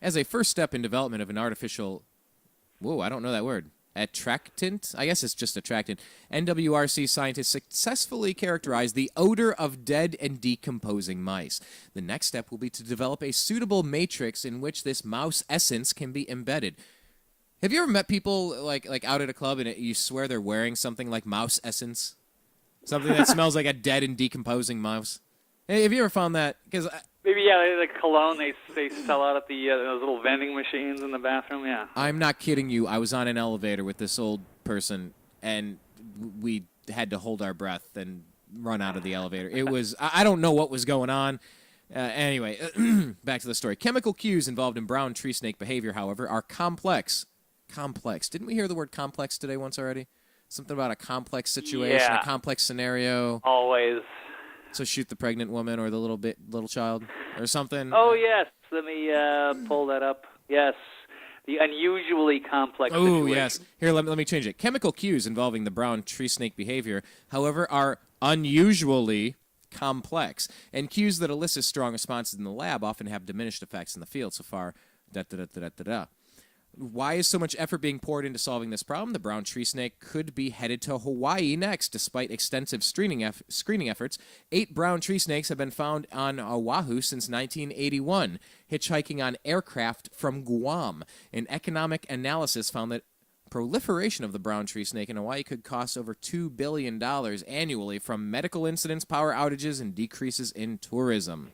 As a first step in development of an artificial... Whoa, I don't know that word. Attractant? I guess it's just attractant. NWRC scientists successfully characterized the odor of dead and decomposing mice. The next step will be to develop a suitable matrix in which this mouse essence can be embedded. Have you ever met people like out at a club and you swear they're wearing something like mouse essence? Something that smells like a dead and decomposing mouse? Hey, have you ever found that? Because maybe, yeah, the cologne they sell out at the those little vending machines in the bathroom, yeah. I'm not kidding you. I was on an elevator with this old person, and we had to hold our breath and run out of the elevator. It was, I don't know what was going on. Anyway, back to the story. Chemical cues involved in brown tree snake behavior, however, are complex. Complex. Didn't we hear the word complex today once already? Something about a complex situation, a complex scenario. Always. So shoot the pregnant woman or the little child or something. Oh, yes. Let me pull that up. Yes. The unusually complex situation. Oh, yes. Here, let me change it. Chemical cues involving the brown tree snake behavior, however, are unusually complex. And cues that elicit strong responses in the lab often have diminished effects in the field. So far, da-da-da-da-da-da. Why is so much effort being poured into solving this problem? The brown tree snake could be headed to Hawaii next. Despite extensive screening efforts, 8 brown tree snakes have been found on Oahu since 1981, hitchhiking on aircraft from Guam. An economic analysis found that proliferation of the brown tree snake in Hawaii could cost over $2 billion annually from medical incidents, power outages, and decreases in tourism.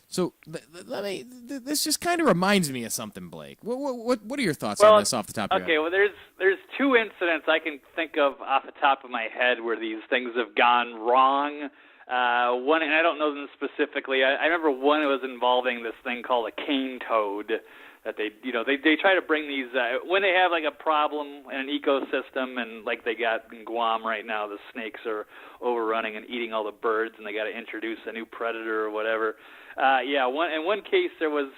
So this just kind of reminds me of something, Blake. What are your thoughts on this off the top of your head? Okay, well, there's 2 incidents I can think of off the top of my head where these things have gone wrong. One, and I don't know them specifically. I remember one was involving this thing called a cane toad. That they try to bring these when they have like a problem in an ecosystem, and like they got in Guam right now, the snakes are overrunning and eating all the birds, and they got to introduce a new predator or whatever. In one case there was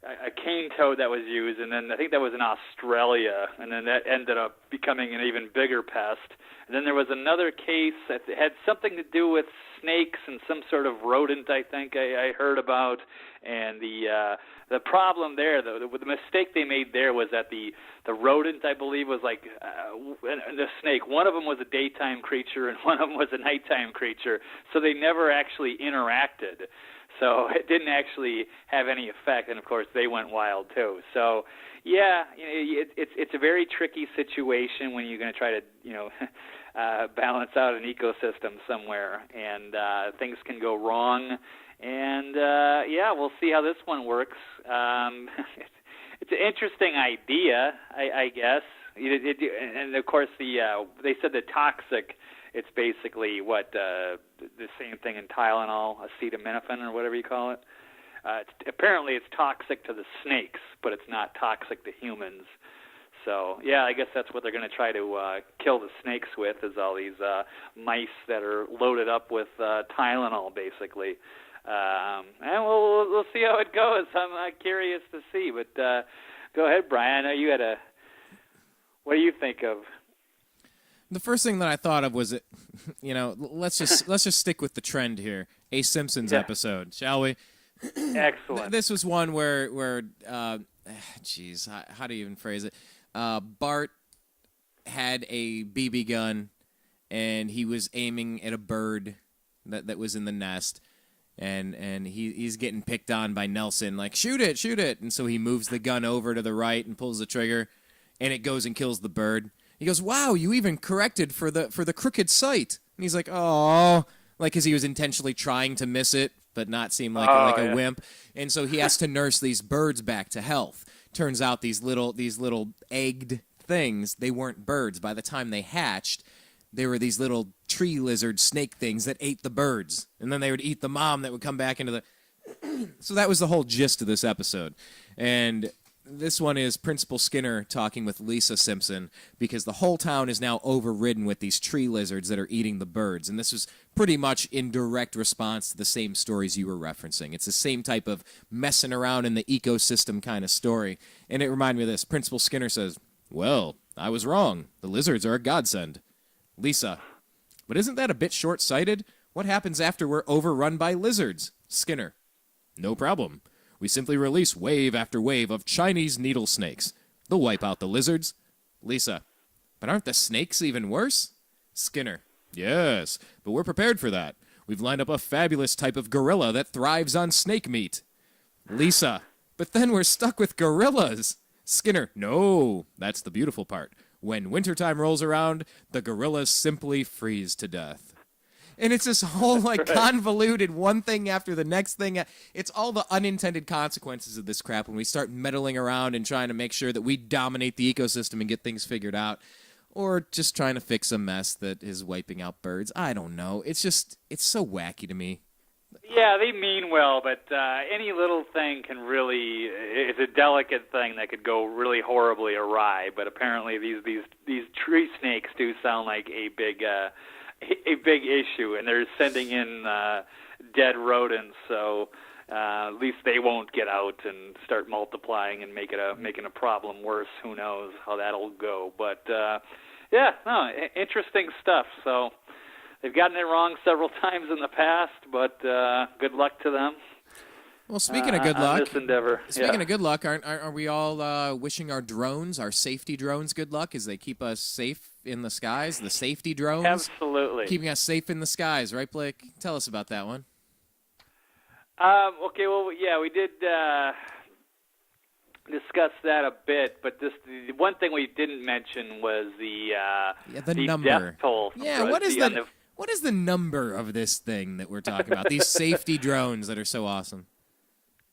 a cane toad that was used, and then I think that was in Australia, and then that ended up becoming an even bigger pest. And then there was another case that had something to do with snakes and some sort of rodent, I think I heard about. And the problem there, the mistake they made there was that the rodent, I believe, was like the snake. One of them was a daytime creature and one of them was a nighttime creature, so they never actually interacted. So it didn't actually have any effect, and of course they went wild too. So yeah, it's a very tricky situation when you're going to try to balance out an ecosystem somewhere, and things can go wrong. And we'll see how this one works. It's an interesting idea, I guess. And of course they said the toxic. It's basically the same thing in Tylenol, acetaminophen or whatever you call it. Apparently it's toxic to the snakes, but it's not toxic to humans. So, yeah, I guess that's what they're going to try to kill the snakes with, is all these mice that are loaded up with Tylenol, basically. And we'll see how it goes. I'm curious to see. But go ahead, Brian. I know you had what do you think of? The first thing that I thought of was, let's just stick with the trend here. A Simpsons episode, shall we? Excellent. This was one where how do you even phrase it? Bart had a BB gun, and he was aiming at a bird that was in the nest, and he's getting picked on by Nelson, like, shoot it, and so he moves the gun over to the right and pulls the trigger, and it goes and kills the bird. He goes, wow, you even corrected for the crooked sight. And he's like, oh, like, because he was intentionally trying to miss it, but not seem like a wimp. And so he has to nurse these birds back to health. Turns out these little egged things, they weren't birds. By the time they hatched, they were these little tree lizard snake things that ate the birds. And then they would eat the mom that would come back into the... So that was the whole gist of this episode. And this one is Principal Skinner talking with Lisa Simpson, because the whole town is now overridden with these tree lizards that are eating the birds. And this was pretty much in direct response to the same stories you were referencing. It's the same type of messing around in the ecosystem kind of story. And it reminded me of this. Principal Skinner says, well, I was wrong. The lizards are a godsend. Lisa, but isn't that a bit short-sighted? What happens after we're overrun by lizards? Skinner, no problem. We simply release wave after wave of Chinese needle snakes. They'll wipe out the lizards. Lisa, but aren't the snakes even worse? Skinner, yes, but we're prepared for that. We've lined up a fabulous type of gorilla that thrives on snake meat. Lisa, but then we're stuck with gorillas. Skinner, no, that's the beautiful part. When wintertime rolls around, the gorillas simply freeze to death. And it's this whole, like, convoluted one thing after the next thing. It's all the unintended consequences of this crap when we start meddling around and trying to make sure that we dominate the ecosystem and get things figured out. Or just trying to fix a mess that is wiping out birds. I don't know. It's so wacky to me. Yeah, they mean well, but any little thing can really, it's a delicate thing that could go really horribly awry. But apparently these tree snakes do sound like a big issue, and they're sending in dead rodents, so at least they won't get out and start multiplying and making a problem worse. Who knows how that'll go? But interesting stuff. So they've gotten it wrong several times in the past, but good luck to them. Well, speaking of good luck, on this endeavor. Speaking of good luck, are we all wishing our drones, our safety drones, good luck as they keep us safe in the skies? The safety drones, absolutely keeping us safe in the skies, right, Blake? Tell us about that one. Okay, well, yeah, we did discuss that a bit, but the one thing we didn't mention was the number. Death toll. Yeah, what is the number of this thing that we're talking about? These safety drones that are so awesome.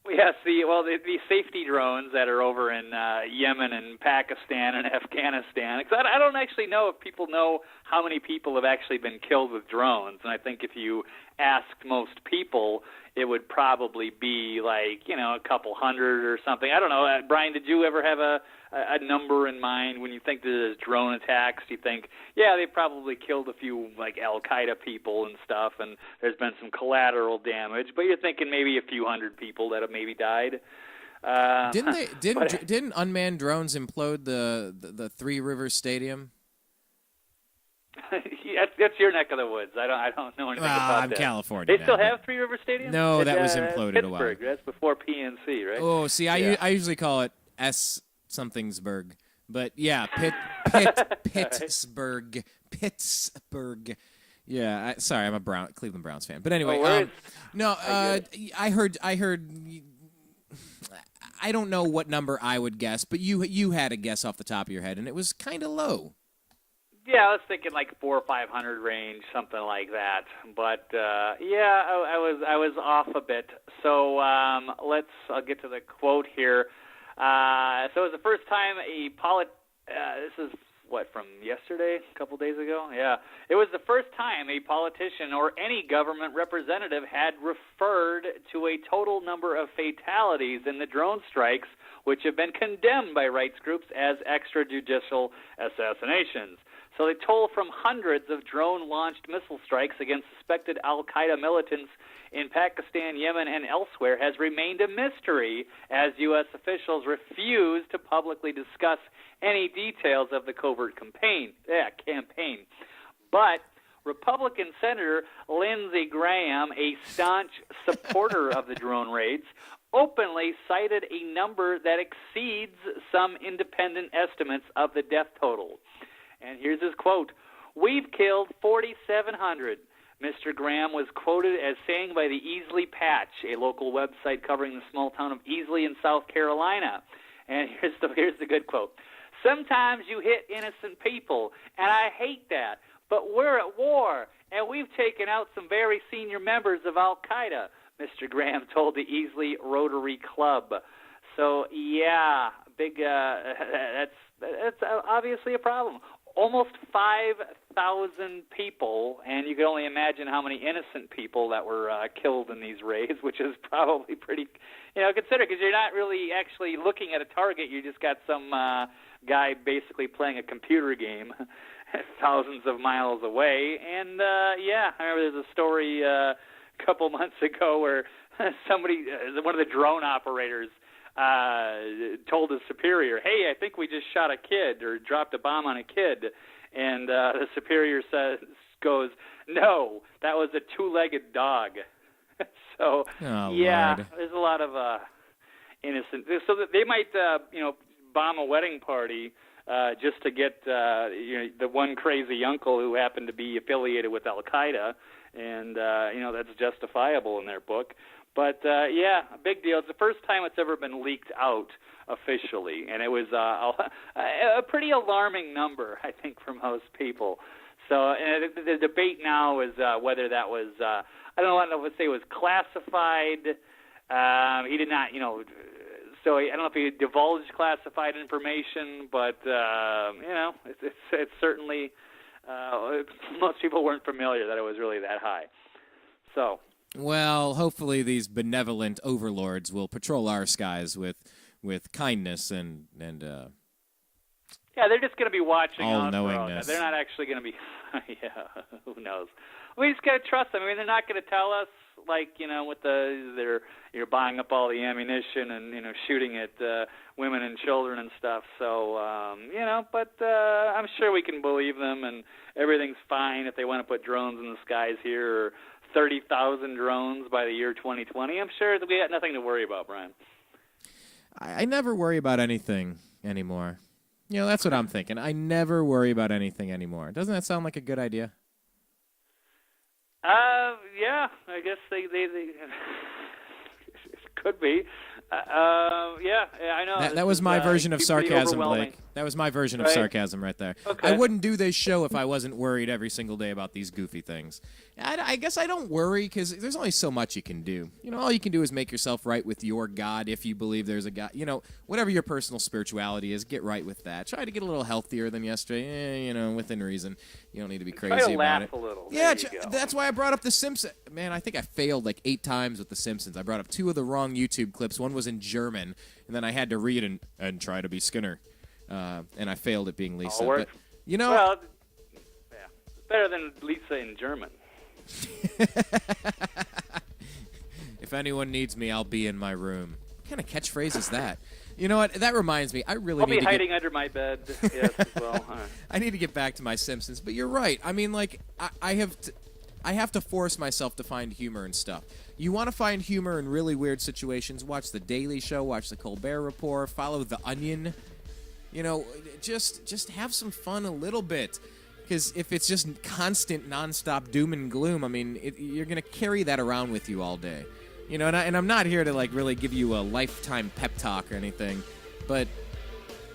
Yes, the safety drones that are over in Yemen and Pakistan and Afghanistan. Because I don't actually know if people know how many people have actually been killed with drones. And I think if you asked most people, it would probably be like, a couple hundred or something. I don't know. Brian, did you ever have a number in mind when you think there's drone attacks? Do you think, they probably killed a few like Al-Qaeda people and stuff, and there's been some collateral damage, but you're thinking maybe a few hundred people that have maybe died? Didn't unmanned drones implode the Three Rivers Stadium? That's your neck of the woods. I don't know anything about that. I'm California. They still have Three Rivers Stadium? No, that was imploded a while. Pittsburgh. That's before PNC, right? Oh, see, I usually call it S somethingsburg, but yeah, Pittsburgh. Yeah, sorry, I'm a Cleveland Browns fan, but anyway, I heard. I don't know what number I would guess, but you had a guess off the top of your head, and it was kind of low. Yeah, I was thinking like 400 or 500 range, something like that. But I was off a bit. So I'll get to the quote here. So it was the first time this is from yesterday, a couple days ago? Yeah. It was the first time a politician or any government representative had referred to a total number of fatalities in the drone strikes, which have been condemned by rights groups as extrajudicial assassinations. So the toll from hundreds of drone-launched missile strikes against suspected al-Qaeda militants in Pakistan, Yemen, and elsewhere has remained a mystery as U.S. officials refuse to publicly discuss any details of the covert campaign. But Republican Senator Lindsey Graham, a staunch supporter of the drone raids, openly cited a number that exceeds some independent estimates of the death total. And here's his quote: "We've killed 4,700. Mr. Graham was quoted as saying by the Easley Patch, a local website covering the small town of Easley in South Carolina. And here's the good quote: "Sometimes you hit innocent people, and I hate that. But we're at war, and we've taken out some very senior members of Al-Qaeda," Mr. Graham told the Easley Rotary Club. So, yeah, that's obviously a problem. Almost 5,000 people, and you can only imagine how many innocent people that were killed in these raids, which is probably pretty, consider, because you're not really actually looking at a target. You just got some guy basically playing a computer game thousands of miles away. And, I remember there's a story a couple months ago where somebody, one of the drone operators, told his superior, "Hey, I think we just shot a kid or dropped a bomb on a kid." And the superior goes, "No, that was a two-legged dog." So, Lord. there's a lot of innocent. So that they might, bomb a wedding party just to get the one crazy uncle who happened to be affiliated with Al-Qaeda, and that's justifiable in their book. But, a big deal. It's the first time it's ever been leaked out officially, and it was a pretty alarming number, I think, for most people. So the debate now is whether that was, I don't know if it was classified. He did not, so I don't know if he divulged classified information, but, it's certainly, most people weren't familiar that it was really that high. So... Well, hopefully these benevolent overlords will patrol our skies with kindness and they're just going to be watching all-knowingness. They're not actually going to be, who knows. We just got to trust them. I mean, they're not going to tell us, like, with you're buying up all the ammunition and, shooting at women and children and stuff. So, but I'm sure we can believe them, and everything's fine if they want to put drones in the skies here, or 30,000 drones by the year 2020. I'm sure that we got nothing to worry about, Brian. I never worry about anything anymore. That's what I'm thinking. I never worry about anything anymore. Doesn't that sound like a good idea? Yeah, I guess they it could be. I know. That was my version of sarcasm, Blake. That was my version of sarcasm right there. Okay. I wouldn't do this show if I wasn't worried every single day about these goofy things. I guess I don't worry because there's only so much you can do. All you can do is make yourself right with your God if you believe there's a God. Whatever your personal spirituality is, get right with that. Try to get a little healthier than yesterday, within reason. You don't need to be crazy Try to about laugh it. a little. Yeah, There you go. that's why I brought up The Simpsons. Man, I think I failed like 8 times with The Simpsons. I brought up 2 of the wrong YouTube clips. One was in German, and then I had to read and try to be Skinner. And I failed at being Lisa. But, well, it's better than Lisa in German. If anyone needs me, I'll be in my room. What kind of catchphrase is that? You know what? That reminds me. I really I'll need be to hiding under my bed. Yes, as well. I need to get back to my Simpsons. But you're right. I mean, like, I have to force myself to find humor and stuff. You want to find humor in really weird situations? Watch The Daily Show. Watch The Colbert Report. Follow The Onion. Just have some fun a little bit. Because if it's just constant, nonstop doom and gloom, I mean, you're going to carry that around with you all day. And I'm not here to, like, really give you a lifetime pep talk or anything. But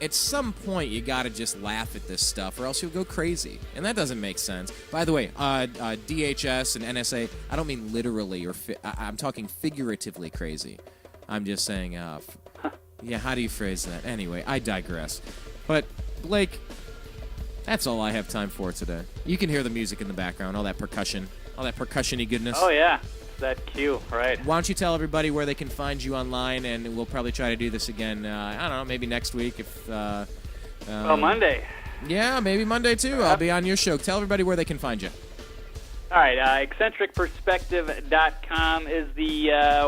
at some point, you got to just laugh at this stuff or else you'll go crazy. And that doesn't make sense. By the way, DHS and NSA, I don't mean literally, I'm talking figuratively crazy. I'm just saying, yeah, how do you phrase that? Anyway, I digress. But, Blake, that's all I have time for today. You can hear the music in the background, all that percussion-y goodness. Oh, yeah. That cue, right. Why don't you tell everybody where they can find you online, and we'll probably try to do this again, I don't know, maybe next week. If Monday. Yeah, maybe Monday, too. I'll be on your show. Tell everybody where they can find you. All right, eccentricperspective.com is the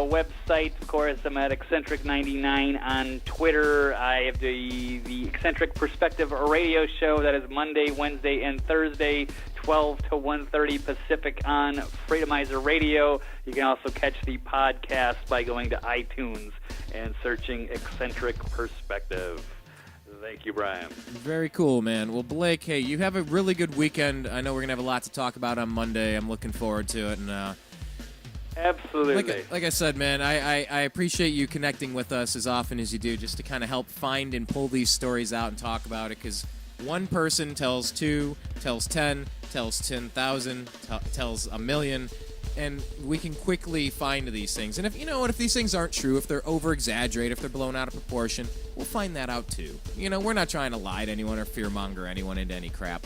website. Of course, I'm at Eccentric99 on Twitter. I have the Eccentric Perspective radio show that is Monday, Wednesday, and Thursday, 12 to 1:30 Pacific on Freedomizer Radio. You can also catch the podcast by going to iTunes and searching Eccentric Perspective. Thank you, Brian. Very cool, man. Well, Blake, hey, you have a really good weekend. I know we're going to have a lot to talk about on Monday. I'm looking forward to it. And Absolutely. like I said, man, I appreciate you connecting with us as often as you do just to kind of help find and pull these stories out and talk about it, because one person tells 2, tells 10, tells 10,000, tells a million, and we can quickly find these things. And if if these things aren't true, if they're over-exaggerated, if they're blown out of proportion, we'll find that out too. We're not trying to lie to anyone or fearmonger anyone into any crap.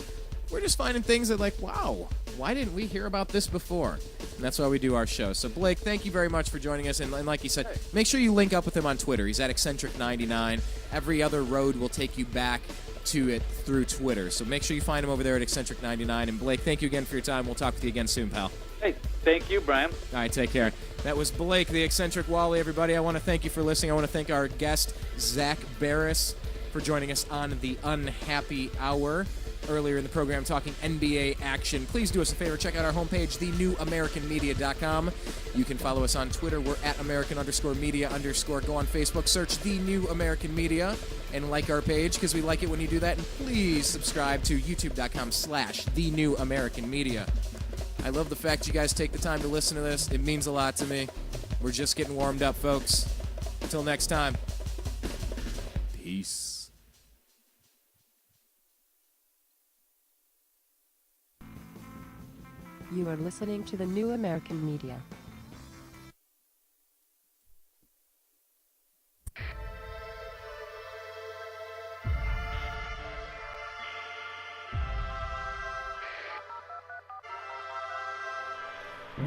We're just finding things that wow, why didn't we hear about this before? And that's why we do our show. So, Blake, thank you very much for joining us. And like you said, make sure you link up with him on Twitter. He's at Eccentric99. Every other road will take you back to it through Twitter. So make sure you find him over there at Eccentric99. And, Blake, thank you again for your time. We'll talk with you again soon, pal. Hey, thank you, Brian. All right, take care. That was Blake, the Eccentric Walley, everybody. I want to thank you for listening. I want to thank our guest, Zach Barris, for joining us on the Unhappy Hour earlier in the program talking NBA action. Please do us a favor. Check out our homepage, thenewamericanmedia.com. You can follow us on Twitter. We're at American_media_. Go on Facebook, search The New American Media, and like our page because we like it when you do that. And please subscribe to youtube.com/thenewamericanmedia. I love the fact you guys take the time to listen to this. It means a lot to me. We're just getting warmed up, folks. Until next time, peace. You are listening to The New American Media.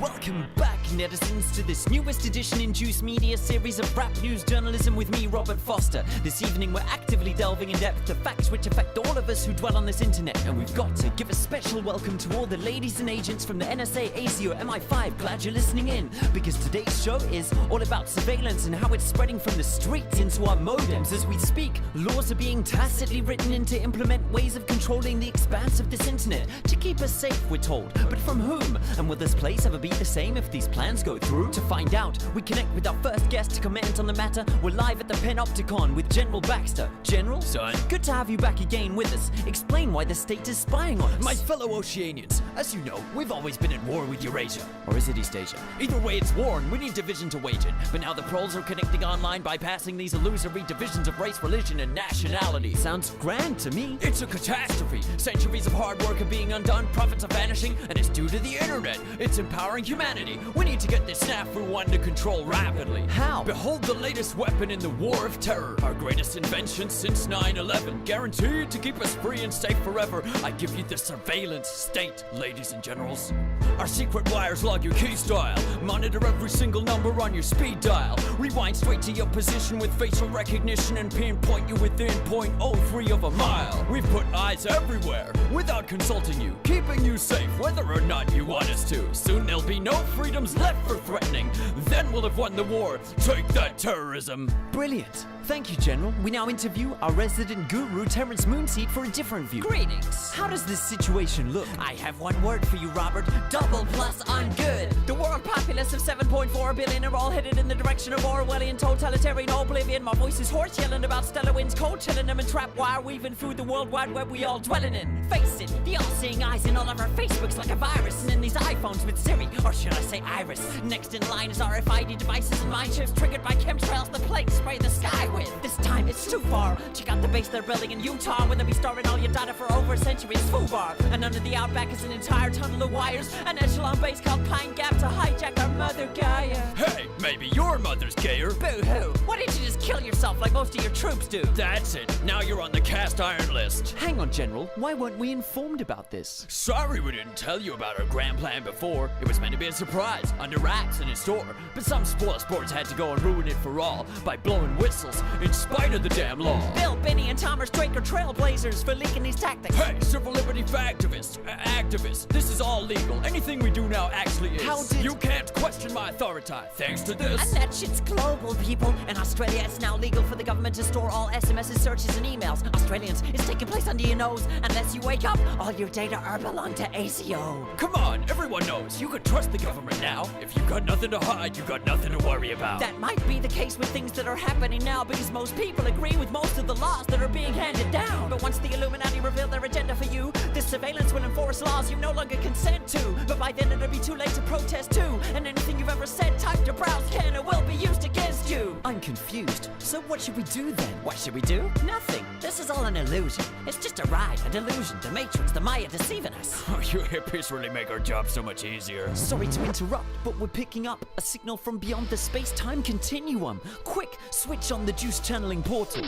Welcome back, netizens, to this newest edition in Juice Media series of rap news journalism with me, Robert Foster. This evening we're actively delving in depth to facts which affect all of us who dwell on this internet. And we've got to give a special welcome to all the ladies and agents from the NSA, ACO, MI5. Glad you're listening in, because today's show is all about surveillance and how it's spreading from the streets into our modems. As we speak, laws are being tacitly written in to implement ways of controlling the expanse of this internet to keep us safe, we're told. But from whom? And will this place ever be the same if these plans go through? To find out, we connect with our first guest to comment on the matter. We're live at the Panopticon with General Baxter. General? Son? Good to have you back again with us. Explain why the state is spying on us. My fellow Oceanians, as you know, we've always been at war with Eurasia. Or is it East Asia? Either way, it's war and we need division to wage it. But now the proles are connecting online, bypassing these illusory divisions of race, religion, and nationality. Sounds grand to me. It's a catastrophe. Centuries of hard work are being undone, profits are vanishing, and it's due to the internet. It's empowering humanity. We need to get this snafu under control rapidly. How? Behold the latest weapon in the war of terror. Our greatest invention since 9/11. Guaranteed to keep us free and safe forever. I give you the surveillance state, ladies and generals. Our secret wires log your key style. Monitor every single number on your speed dial. Rewind straight to your position with facial recognition and pinpoint you within 0.03 of a mile. We've put eyes everywhere without consulting you, keeping you safe whether or not you want us to. Soon there'll be no freedoms left for threatening. Then we'll have won the war. Take that, terrorism. Brilliant. Thank you, General. We now interview our resident guru, Terrence Moonseed, for a different view. Greetings. How does this situation look? I have one word for you, Robert. Double plus ungood. The world populace of 7.4 billion are all headed in the direction of Orwellian totalitarian oblivion. My voice is hoarse, yelling about stellar winds, cold chilling them and trap wire weaving through the world wide web we all dwelling in. Face it, the all-seeing eyes in all of our Facebooks like a virus, and in these iPhones with Siri, or should I say Iris. Next in line is RFID devices and mind chips triggered by chemtrails the plagues spray the sky with. This time it's too far. Check out the base they're building in Utah, where they'll be storing all your data for over a century. It's FUBAR. And under the outback is an entire tunnel of wires, an echelon base called Pine Gap to hijack our mother Gaia. Hey, maybe your mother's gayer. Boo-hoo. Why didn't you just kill yourself like most of your troops do? That's it. Now you're on the cast iron list. Hang on, General. Why weren't we informed about this? Sorry we didn't tell you about our grand plan before. It was meant to be a surprise, under wraps in a store. But some spoil sports had to go and ruin it for all by blowing whistles in spite of the damn law. Bill, Benny, and Thomas Drake are trailblazers for leaking these tactics. Hey, civil liberty activists, this is all legal. Anything we do now actually is. How did... You can't question my authority, thanks to this. And that shit's global, people. In Australia, it's now legal for the government to store all SMSs, searches, and emails. Australians, it's taking place under your nose. Unless you wake up, all your data are belong to ACO. Come on, everyone knows. You can trust the government now. If you've got nothing to hide, you've got nothing to worry about. That might be the case with things that are happening now, because most people agree with most of the laws that are being handed But once the Illuminati reveal their agenda for you, this surveillance will enforce laws you no longer consent to. But by then it'll be too late to protest too. And anything you've ever said, typed or browsed can or will be used against you. I'm confused. So what should we do then? What should we do? Nothing. This is all an illusion. It's just a ride, a delusion, the Matrix, the Maya deceiving us. Oh, you hippies really make our job so much easier. Sorry to interrupt, but we're picking up a signal from beyond the space-time continuum. Quick, switch on the juice channeling portal.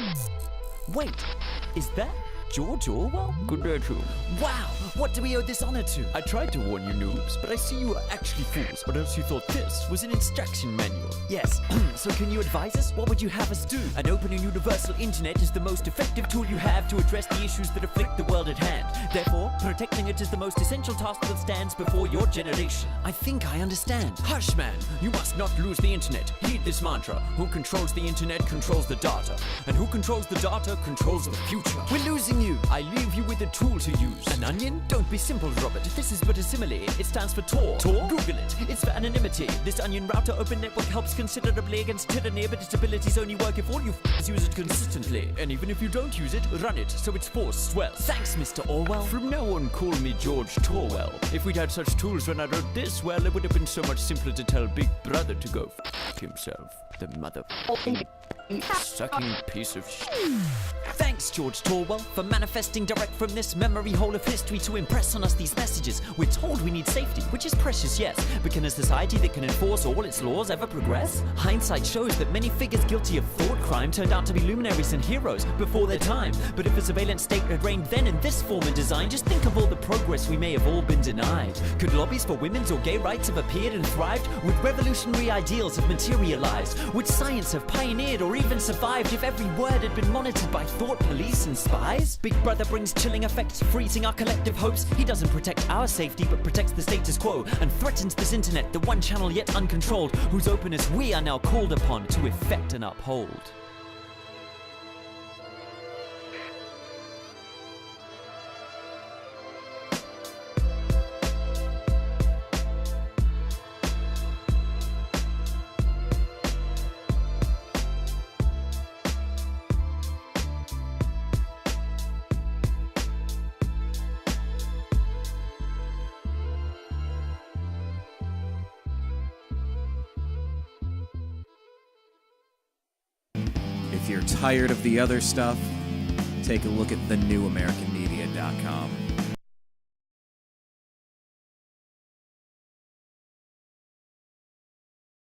Wait, is that George Orwell? Good day, too. Wow, what do we owe this honor to? I tried to warn you noobs, but I see you are actually fools, or else you thought this was an instruction manual. Yes, so can you advise us? What would you have us do? An open and universal internet is the most effective tool you have to address the issues that afflict the world at hand. Therefore, protecting it is the most essential task that stands before your generation. I think I understand. Hush, man! You must not lose the internet. Heed this mantra. Who controls the internet controls the data. And who controls the data controls the future. We're losing you. I leave you with a tool to use. An onion? Don't be simple, Robert. This is but a simile. It stands for Tor. Tor? Google it. It's for anonymity. This onion router open network helps considerably against tyranny, but its abilities only work if all you use it consistently. And even if you don't use it, run it so its force swells. Thanks, Mr. Orwell. From now on, call me George Torwell. If we'd had such tools when I wrote this, well, it would have been so much simpler to tell Big Brother to go f*** himself. The mother sucking piece of shit. Thanks, George Torwell, for manifesting direct from this memory hole of history to impress on us these messages. We're told we need safety, which is precious, yes. But can a society that can enforce all its laws ever progress? Hindsight shows that many figures guilty of thought crime turned out to be luminaries and heroes before their time. But if a surveillance state had reigned then in this form and design, just think of all the progress we may have all been denied. Could lobbies for women's or gay rights have appeared and thrived? Would revolutionary ideals have materialized? Would science have pioneered or even survived if every word had been monitored by thought police and spies? Big Brother brings chilling effects, freezing our collective hopes. He doesn't protect our safety, but protects the status quo and threatens this internet, the one channel yet uncontrolled, whose openness we are now called upon to effect and uphold. If you're tired of the other stuff, take a look at thenewamericanmedia.com.